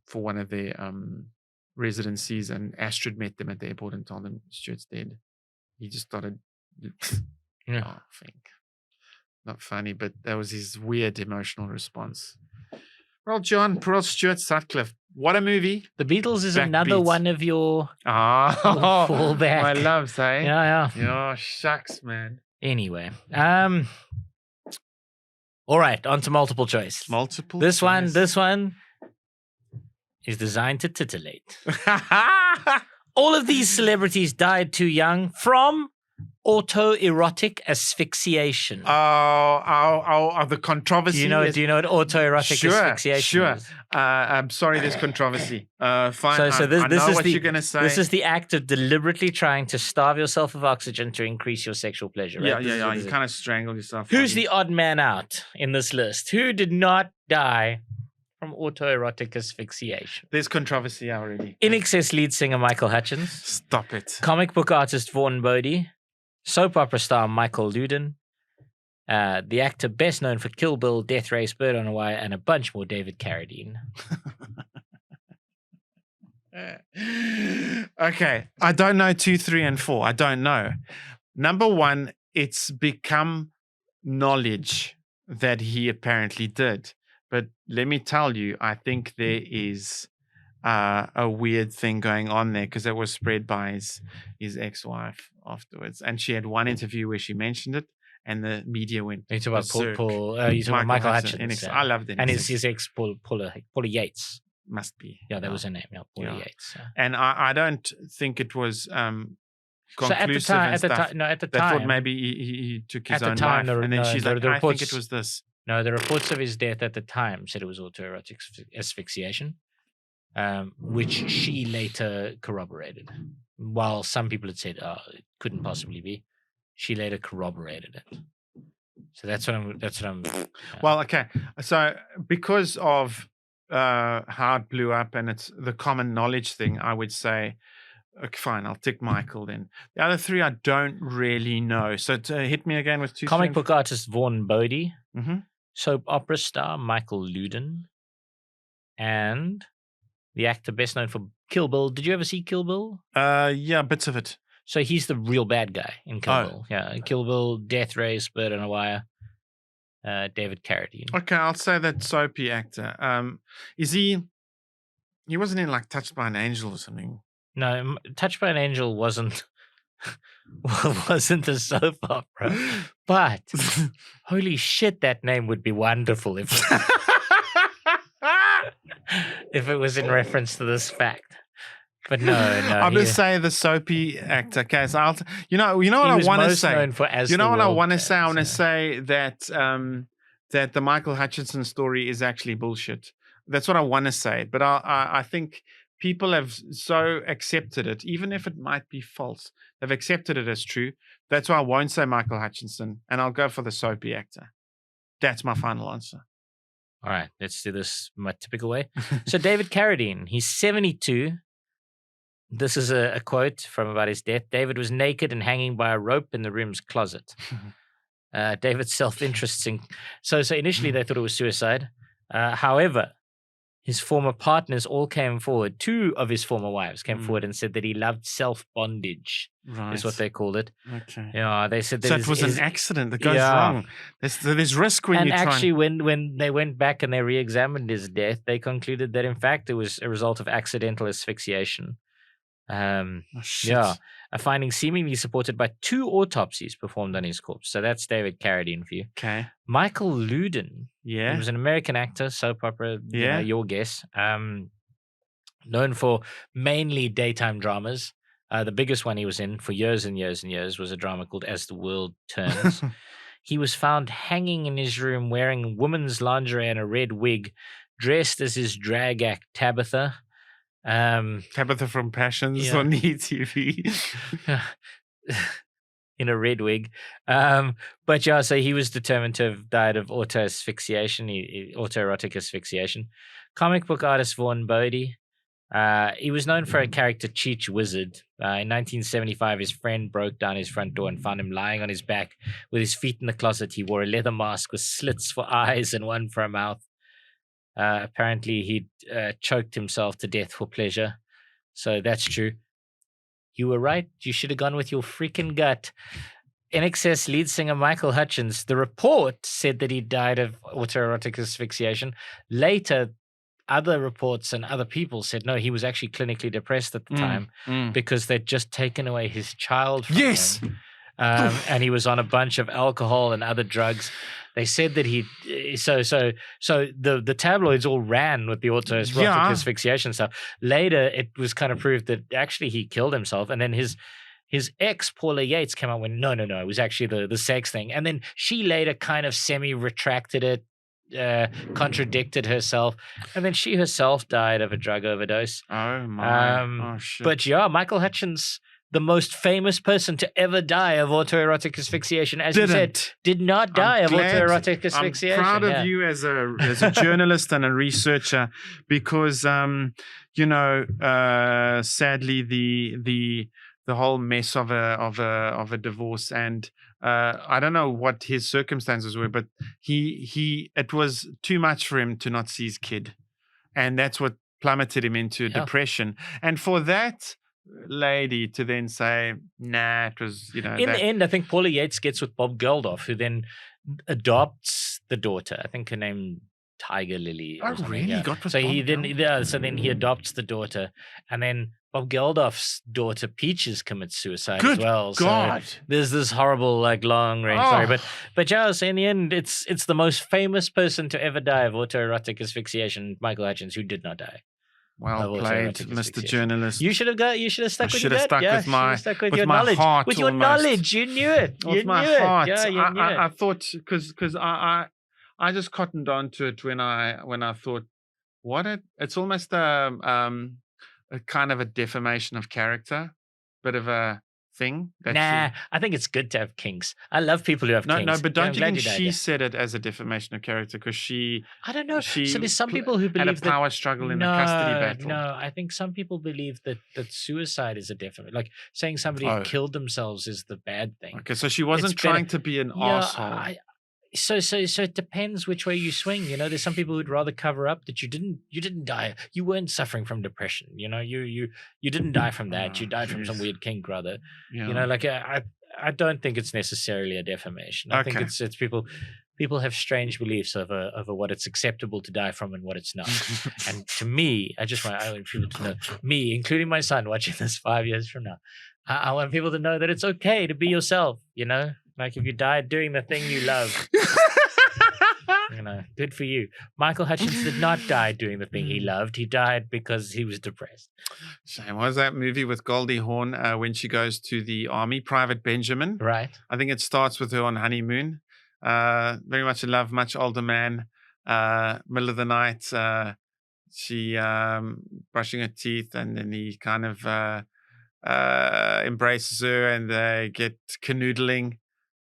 for one of their residencies, and Astrid met them at the airport and told them Stuart's dead, he just started laughing. Not funny, but that was his weird emotional response. Well, John, poor old Stuart Sutcliffe. What a movie. The Beatles is another one of your fallback. My loves, eh? Yeah. Oh, shucks, man. Anyway. All right, on to multiple choice. This one is designed to titillate. All of these celebrities died too young from autoerotic asphyxiation. Oh, the controversy. Do you know what autoerotic asphyxiation is? I'm sorry, there's controversy. Fine. So this I know is what you're going to say. This is the act of deliberately trying to starve yourself of oxygen to increase your sexual pleasure. Right? Yeah. You kind of strangle yourself. Who's the odd man out in this list? Who did not die from autoerotic asphyxiation? There's controversy already. INXS lead singer Michael Hutchence. Stop it. Comic book artist Vaughn Bodie. Soap opera star Michael Luden. The actor best known for Kill Bill, Death Race, Bird on a Wire, and a bunch more, David Carradine. Okay. I don't know 2, 3, and 4. I don't know. Number 1, it's become knowledge that he apparently did. But let me tell you, I think there is a weird thing going on there, because it was spread by his ex-wife afterwards. And she had one interview where she mentioned it, and the media went. You talk about you talk about Michael Hutchence. I loved it. And his ex, Paula Yates. Must be. Yeah, that was her name. Yeah, Paula Yates. Yeah. And I don't think it was conclusive. So at the time, they thought maybe he took his own life. And then she's like, I think it was this. No, the reports of his death at the time said it was autoerotic asphyxiation, which she later corroborated. While some people had said, it couldn't possibly be, she later corroborated it. So that's what I'm. Well, okay. So because of how it blew up, and it's the common knowledge thing, I would say, okay, fine, I'll tick Michael then. The other 3 I don't really know. So hit me again with 2. Comic book artist Vaughn Bodie. Mm-hmm. Soap opera star Michael Luden, and the actor best known for Kill Bill. Did you ever see Kill Bill? Yeah, bits of it. So he's the real bad guy in Kill Bill. Yeah, Kill Bill, Death Race, Bird on a Wire, David Carradine. Okay, I'll say that soapy actor. Is he wasn't in like Touched by an Angel or something? No, Touched by an Angel wasn't a soap opera, but holy shit, that name would be wonderful if it was in reference to this fact. But no. I'm just saying the soapy actor. Okay, so you know what I want to say. You know what I want to say? I want to say that that the Michael Hutchinson story is actually bullshit. That's what I want to say. But I think people have so accepted it, even if it might be false. They've accepted it as true. That's why I won't say Michael Hutchinson, and I'll go for the soapy actor. That's my final answer. All right, let's do this my typical way. So David Carradine, he's 72. This is a quote from about his death. David was naked and hanging by a rope in the room's closet. David's self-interest. So initially they thought it was suicide. However, his former partners all came forward. 2 of his former wives came forward and said that he loved self-bondage, is what they called it. Okay. Yeah, they said that so it was an accident that goes wrong. There's risk when you try. And actually, when they went back and they re-examined his death, they concluded that in fact it was a result of accidental asphyxiation. A finding seemingly supported by 2 autopsies performed on his corpse. So that's David Carradine for you. Okay. Michael Luden. Yeah. He was an American actor, soap opera. Yeah. Your guess. Known for mainly daytime dramas. The biggest one he was in for years and years and years was a drama called As the World Turns. he was found hanging in his room wearing women's lingerie and a red wig, dressed as his drag act Tabitha. Tabitha from Passions Yeah. on ETV. In a red wig. But yeah, so he was determined to have died of autoerotic asphyxiation. Comic book artist Vaughn Bodie. He was known for a character Cheech Wizard. In 1975, his friend broke down his front door and found him lying on his back with his feet in the closet. He wore a leather mask with slits for eyes and one for a mouth. Apparently, he'd choked himself to death for pleasure. So that's true. You were right. You should have gone with your freaking gut. NXS lead singer Michael Hutchence, the report said that he died of autoerotic asphyxiation. Later, other reports and other people said, no, he was actually clinically depressed at the time because they'd just taken away his child from him. And he was on a bunch of alcohol and other drugs. They said that the tabloids all ran with the autoerotic asphyxiation stuff. Later, it was kind of proved that actually he killed himself. And then his ex, Paula Yates, came out when, no, it was actually the sex thing. And then she later kind of semi-retracted it, contradicted herself. And then she herself died of a drug overdose. Oh, my. Shit. But yeah, Michael Hutchence, the most famous person to ever die of autoerotic asphyxiation, as you said, did not die of autoerotic asphyxiation. I'm proud of you as a journalist and a researcher, because sadly the whole mess of a divorce, and I don't know what his circumstances were, but it was too much for him to not see his kid, and that's what plummeted him into depression. And for that lady to then say, nah, it was, in the end, I think Paula Yates gets with Bob Geldof, who then adopts the daughter. I think her name Tiger Lily. Oh, really? Yeah. So then he adopts the daughter, and then Bob Geldof's daughter Peaches commits suicide as well. God. So there's this horrible, long range story. But yeah, so in the end, it's the most famous person to ever die of autoerotic asphyxiation, Michael Hutchence, who did not die. Well played, Mr. Journalist. You should have stuck with your stuck gut. With your my knowledge. heart with your almost. knowledge, you knew it. With my heart. Yeah, you knew it. I thought, because I just cottoned on to it when I thought, it's almost a kind of a defamation of character, bit of a thing. I think it's good to have kinks. I love people who have kinks. No, but don't you think she said it as a defamation of character because she? I don't know. So there's some people who believe had a power struggle in a custody battle. No, I think some people believe that suicide is a defamation. Like saying somebody killed themselves is the bad thing. Okay, so she wasn't trying to be an asshole. So it depends which way you swing. There's some people who'd rather cover up that you didn't die. You weren't suffering from depression. You didn't die from that. You died from some weird kink, rather. Yeah. I don't think it's necessarily a defamation. I think it's people have strange beliefs over what it's acceptable to die from and what it's not. And to me, I want people to know, me, including my son, watching this 5 years from now, I want people to know that it's okay to be yourself. Like if you died doing the thing you love, good for you. Michael Hutchence did not die doing the thing he loved. He died because he was depressed. Shame. What was that movie with Goldie Hawn when she goes to the army, Private Benjamin? Right. I think it starts with her on honeymoon. Very much in love, much older man. Middle of the night, she brushing her teeth, and then he kind of embraces her, and they get canoodling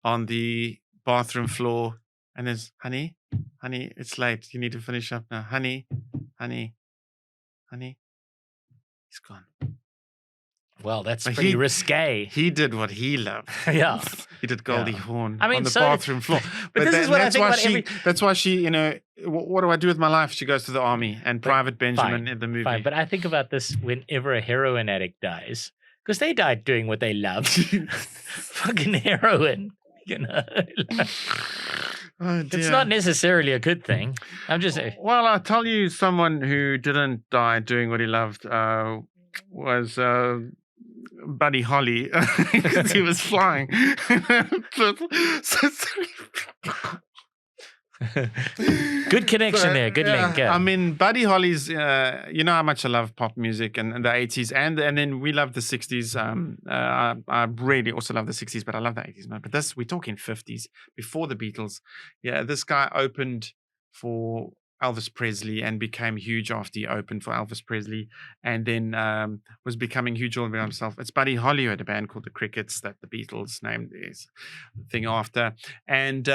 on the bathroom floor, and there's honey, it's late. You need to finish up now. Honey. He's gone. Well, that's pretty risque. He did what he loved. Yeah. He did Goldie Hawn on the so bathroom floor. But this is what I think about That's why she, what do I do with my life? She goes to the army, and Private Benjamin in the movie. Fine, but I think about this whenever a heroin addict dies, because they died doing what they loved. Fucking heroin. Oh, it's not necessarily a good thing. I'm just saying. Well, I'll tell you, someone who didn't die doing what he loved was Buddy Holly, because he was flying. Good connection there. Good link. Yeah. I mean, Buddy Holly's. You know how much I love pop music and the 80s, and then we love the 60s. I really also love the 60s, but I love the 80s more. But we're talking 50s before the Beatles. Yeah, this guy opened for Elvis Presley and became huge after he opened for Elvis Presley, and then was becoming huge all by himself. It's Buddy Holly who had a band called the Crickets that the Beatles named this thing after, and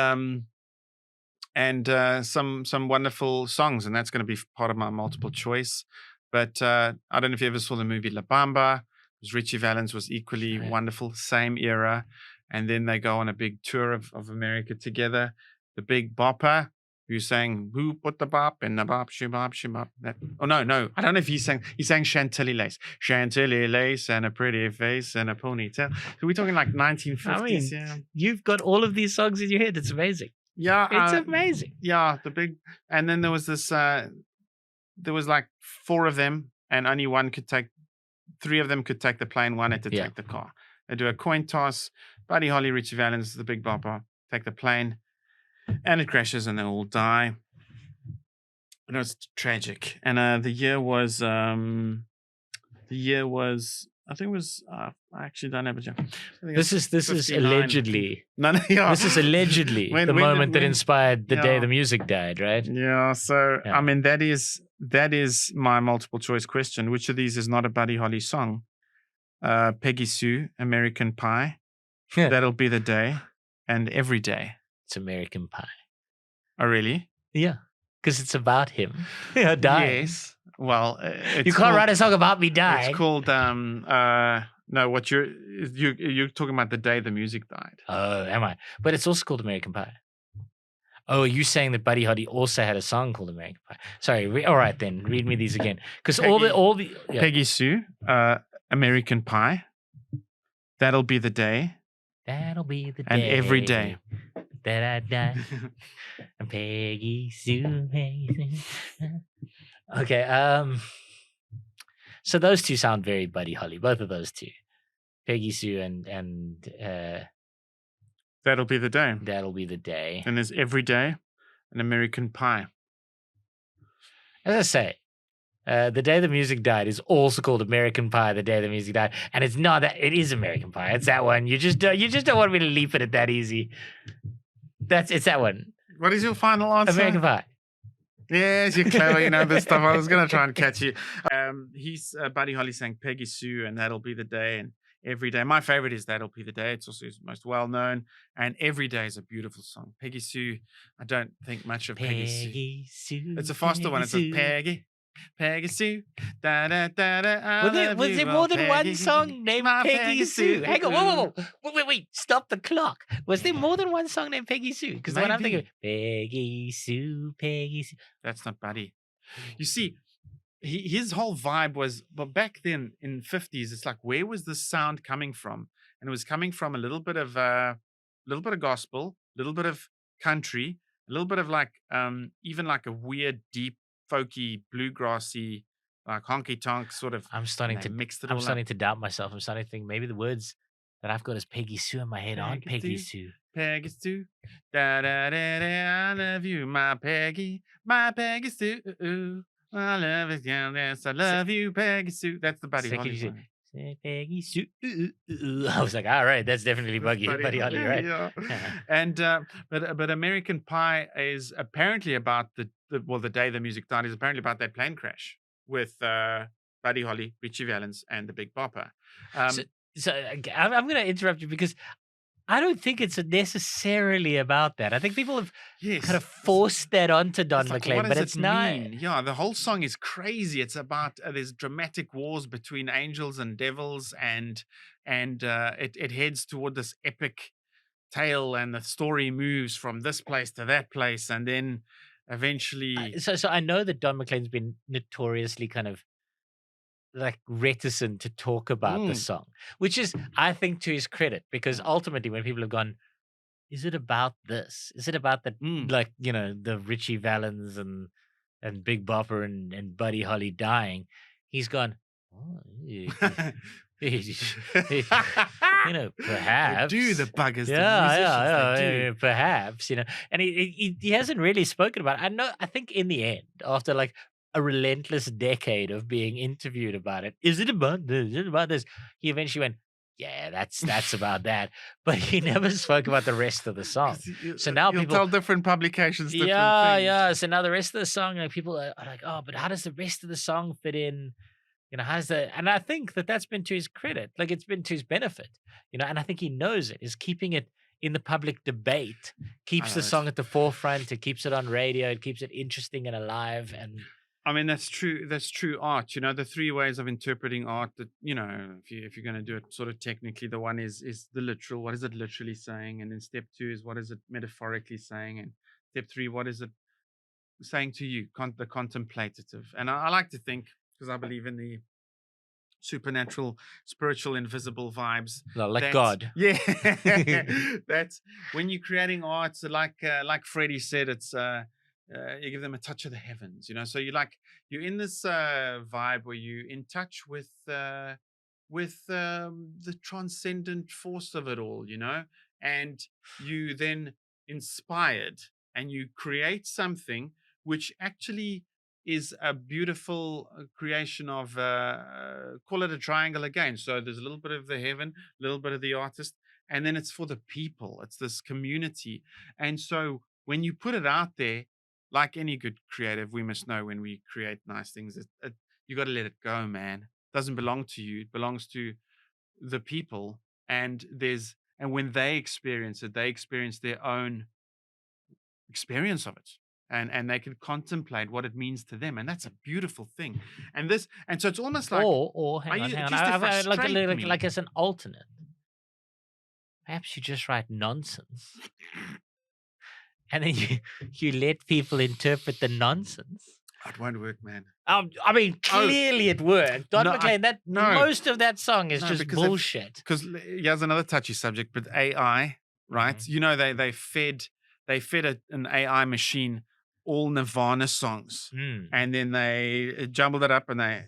some wonderful songs, and that's going to be part of my multiple choice. But I don't know if you ever saw the movie La Bamba. Richie Valens was equally wonderful, same era, and then they go on a big tour of America together. The Big Bopper, who sang "Who Put the Bop in the Bop, Shibop, Shibop." Oh no, I don't know if he sang Chantilly Lace, Chantilly Lace, and a pretty face and a ponytail. So we're talking like 1950s. I mean, you've got all of these songs in your head. It's amazing. Yeah, it's amazing. Yeah, and then there was this. There was like 4 of them, and only 3 of them could take the plane. 1 had to take the car. They do a coin toss. Buddy Holly, Richie Valens, the Big Bopper, take the plane, and it crashes, and they all die. And it was tragic. And the year was. I think it was. I actually don't have it. This is allegedly. No, yeah. This is allegedly the moment that inspired the day the music died, right? Yeah. So I mean, that is my multiple choice question. Which of these is not a Buddy Holly song? Peggy Sue, American Pie. That'll Be the Day, and Every Day. It's American Pie. Oh, really? Yeah, because it's about him dying. Yes. Well, you can't write a song about me dying. It's called no. What you're talking about the day the music died. Oh, am I? But it's also called American Pie. Oh, are you saying that Buddy Holly also had a song called American Pie? Sorry. All right, then read me these again. Because all the Peggy Sue, American Pie. That'll Be the Day. That'll be the day. And Every Day. That I die. And Peggy Sue. Okay. So those two sound very Buddy Holly. Both of those two, Peggy Sue and That'll Be the Day. That'll Be the Day. And there's Every Day, and American Pie. As I say, the day the music died is also called American Pie. The day the music died, and it's not that. It is American Pie. It's that one. You just don't want me to leap at it that easy. It's that one. What is your final answer? American Pie. Yes, you're clever. You know this stuff. I was going to try and catch you. He's Buddy Holly sang Peggy Sue, and That'll Be the Day, and Every Day. My favorite is That'll Be the Day. It's also his most well known, and Every Day is a beautiful song. Peggy Sue. I don't think much of Peggy Sue. It's a faster one. It says Peggy Sue. Da da da da. Was there more than one song named Peggy Sue? Hang on, whoa. Wait, stop the clock. Was there more than one song named Peggy Sue? Because when I'm thinking Peggy Sue. That's not Buddy. You see, his whole vibe was, but back then in 50s, it's like, where was this sound coming from? And it was coming from a little bit of gospel, a little bit of country, a little bit of like even like a weird, deep, folky, bluegrassy, like honky tonk sort of. I'm starting to doubt myself. I'm starting to think maybe the words that I've got as Peggy Sue in my head aren't Peggy Sue. Peggy Sue, da da da da. I love you, my Peggy Sue. I love it, yes, I love you, Peggy Sue. That's the Buddy Holly song. Peggy Sue. I was like, all right, that's definitely Buddy Holly, right? Yeah. And but American Pie is apparently about the day the music died is apparently about that plane crash with Buddy Holly, Richie Valens, and the Big Bopper. So I'm going to interrupt you because I don't think it's necessarily about that. I think people have kind of forced that onto Don McLean, but it's not. Yeah, the whole song is crazy. It's about there's dramatic wars between angels and devils, and it heads toward this epic tale, and the story moves from this place to that place, and then eventually. So I know that Don McLean's been notoriously kind of like reticent to talk about the song, which is, I think, to his credit, because ultimately when people have gone, is it about this? Is it about the like, you know, the Richie Valens and Big Bopper and Buddy Holly dying? He's gone, Perhaps. Do the buggers, Yeah, the musicians, they do. perhaps, and he hasn't really spoken about it. I think in the end, after like a relentless decade of being interviewed about it, is it about this? Is it about this? He eventually went, yeah, that's about that. But he never spoke about the rest of the song. 'Cause you- So now you'll people, tell different publications different yeah, things. yeah. So now the rest of the song, like people are like, oh, but how does the rest of the song fit in? How's the? And I think that's been to his credit. Like it's been to his benefit. And I think he knows it. Is keeping it in the public debate, keeps the know, song at the forefront. It keeps it on radio. It keeps it interesting and alive. And I mean, that's true. That's true art. The three ways of interpreting art. That if you're going to do it sort of technically, the one is the literal. What is it literally saying? And then step two is what is it metaphorically saying? And step three, what is it saying to you? The contemplative. And I like to think, because I believe in the supernatural, spiritual, invisible vibes. like That's- God. Yeah, that's when you're creating art. So like Freddie said, it's you give them a touch of the heavens. So you're in this vibe where you're in touch with the transcendent force of it all. And you then inspired and you create something which actually is a beautiful creation of call it a triangle again. So there's a little bit of the heaven, a little bit of the artist, and then it's for the people. It's this community. And so when you put it out there, like any good creative, we must know when we create nice things, you got to let it go, man. It doesn't belong to you. It belongs to the people. And when they experience it, they experience their own experience of it. And they can contemplate what it means to them, and that's a beautiful thing. And so it's almost like, or hang on, just to frustrate me. like as an alternate. Perhaps you just write nonsense, and then you let people interpret the nonsense. it won't work, man. I mean, clearly it worked. Don No, McLean, most of that song is No, just because bullshit. Because here's another touchy subject, but AI, right? Mm-hmm. They fed an AI machine all Nirvana songs, and then they jumbled it up and they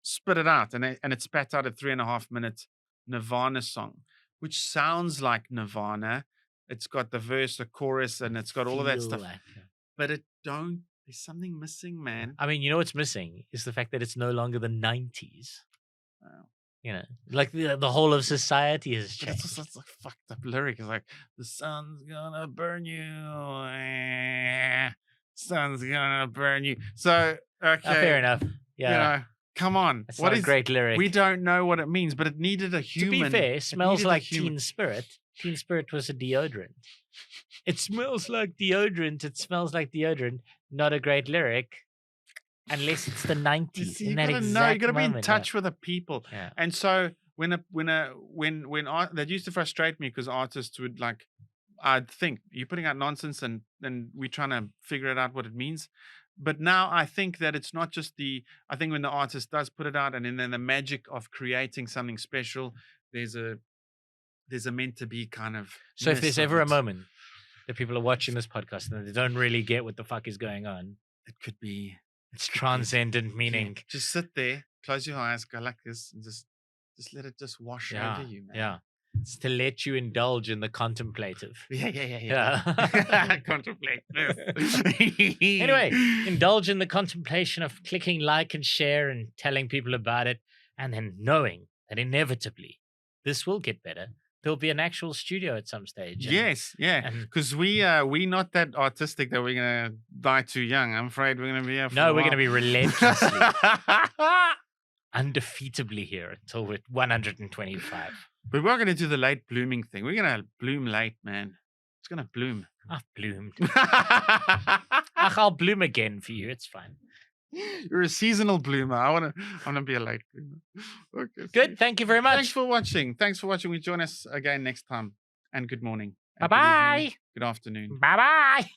spit it out, and it spat out a 3.5-minute Nirvana song, which sounds like Nirvana. It's got the verse, the chorus, and it's got all of that stuff. But there's something missing, man. I mean, what's missing is the fact that it's no longer the 90s. Wow. Like the whole of society has But it's changed. just a fucked up lyric. It's like, the sun's gonna burn you. Sun's gonna burn you. So, okay. Fair enough. Yeah. Come on. It's not a great lyric. We don't know what it means, but it needed a human. To be fair, smells needed a like human. Teen Spirit. Teen Spirit was a deodorant. It smells like deodorant. It smells like deodorant. Not a great lyric, unless it's the 90s. You in that gotta exact know. You gotta be in moment, touch with the people. Yeah. And so when that used to frustrate me, because artists would like, I'd think you're putting out nonsense and we're trying to figure it out what it means. But now I think that it's not just I think when the artist does put it out, and then the magic of creating something special, there's a meant to be kind of. So if there's ever a moment. moment that people are watching this podcast and they don't really get what the fuck is going on, It could be. it's transcendent meaning. Yeah, just sit there, close your eyes, go like this, and just let it just wash over you, man. Yeah. It's to let you indulge in the contemplative. Yeah. Contemplate. Anyway, indulge in the contemplation of clicking like and share and telling people about it, and then knowing that inevitably this will get better. There'll be an actual studio at some stage. Yes, yeah. and- Because we not that artistic that we're gonna die too young. I'm afraid we're gonna be here for No, a we're going to be relentlessly, while. undefeatably here until we're 125. But we're gonna do the late blooming thing. We're gonna bloom late, man. It's gonna bloom. I've bloomed. I'll bloom again for you. It's fine. You're a seasonal bloomer. I wanna be a late bloomer. Okay. Good. Thank you very much. Thanks for watching. We join us again next time. And good morning. and good Bye-bye. evening, Good afternoon. Bye-bye.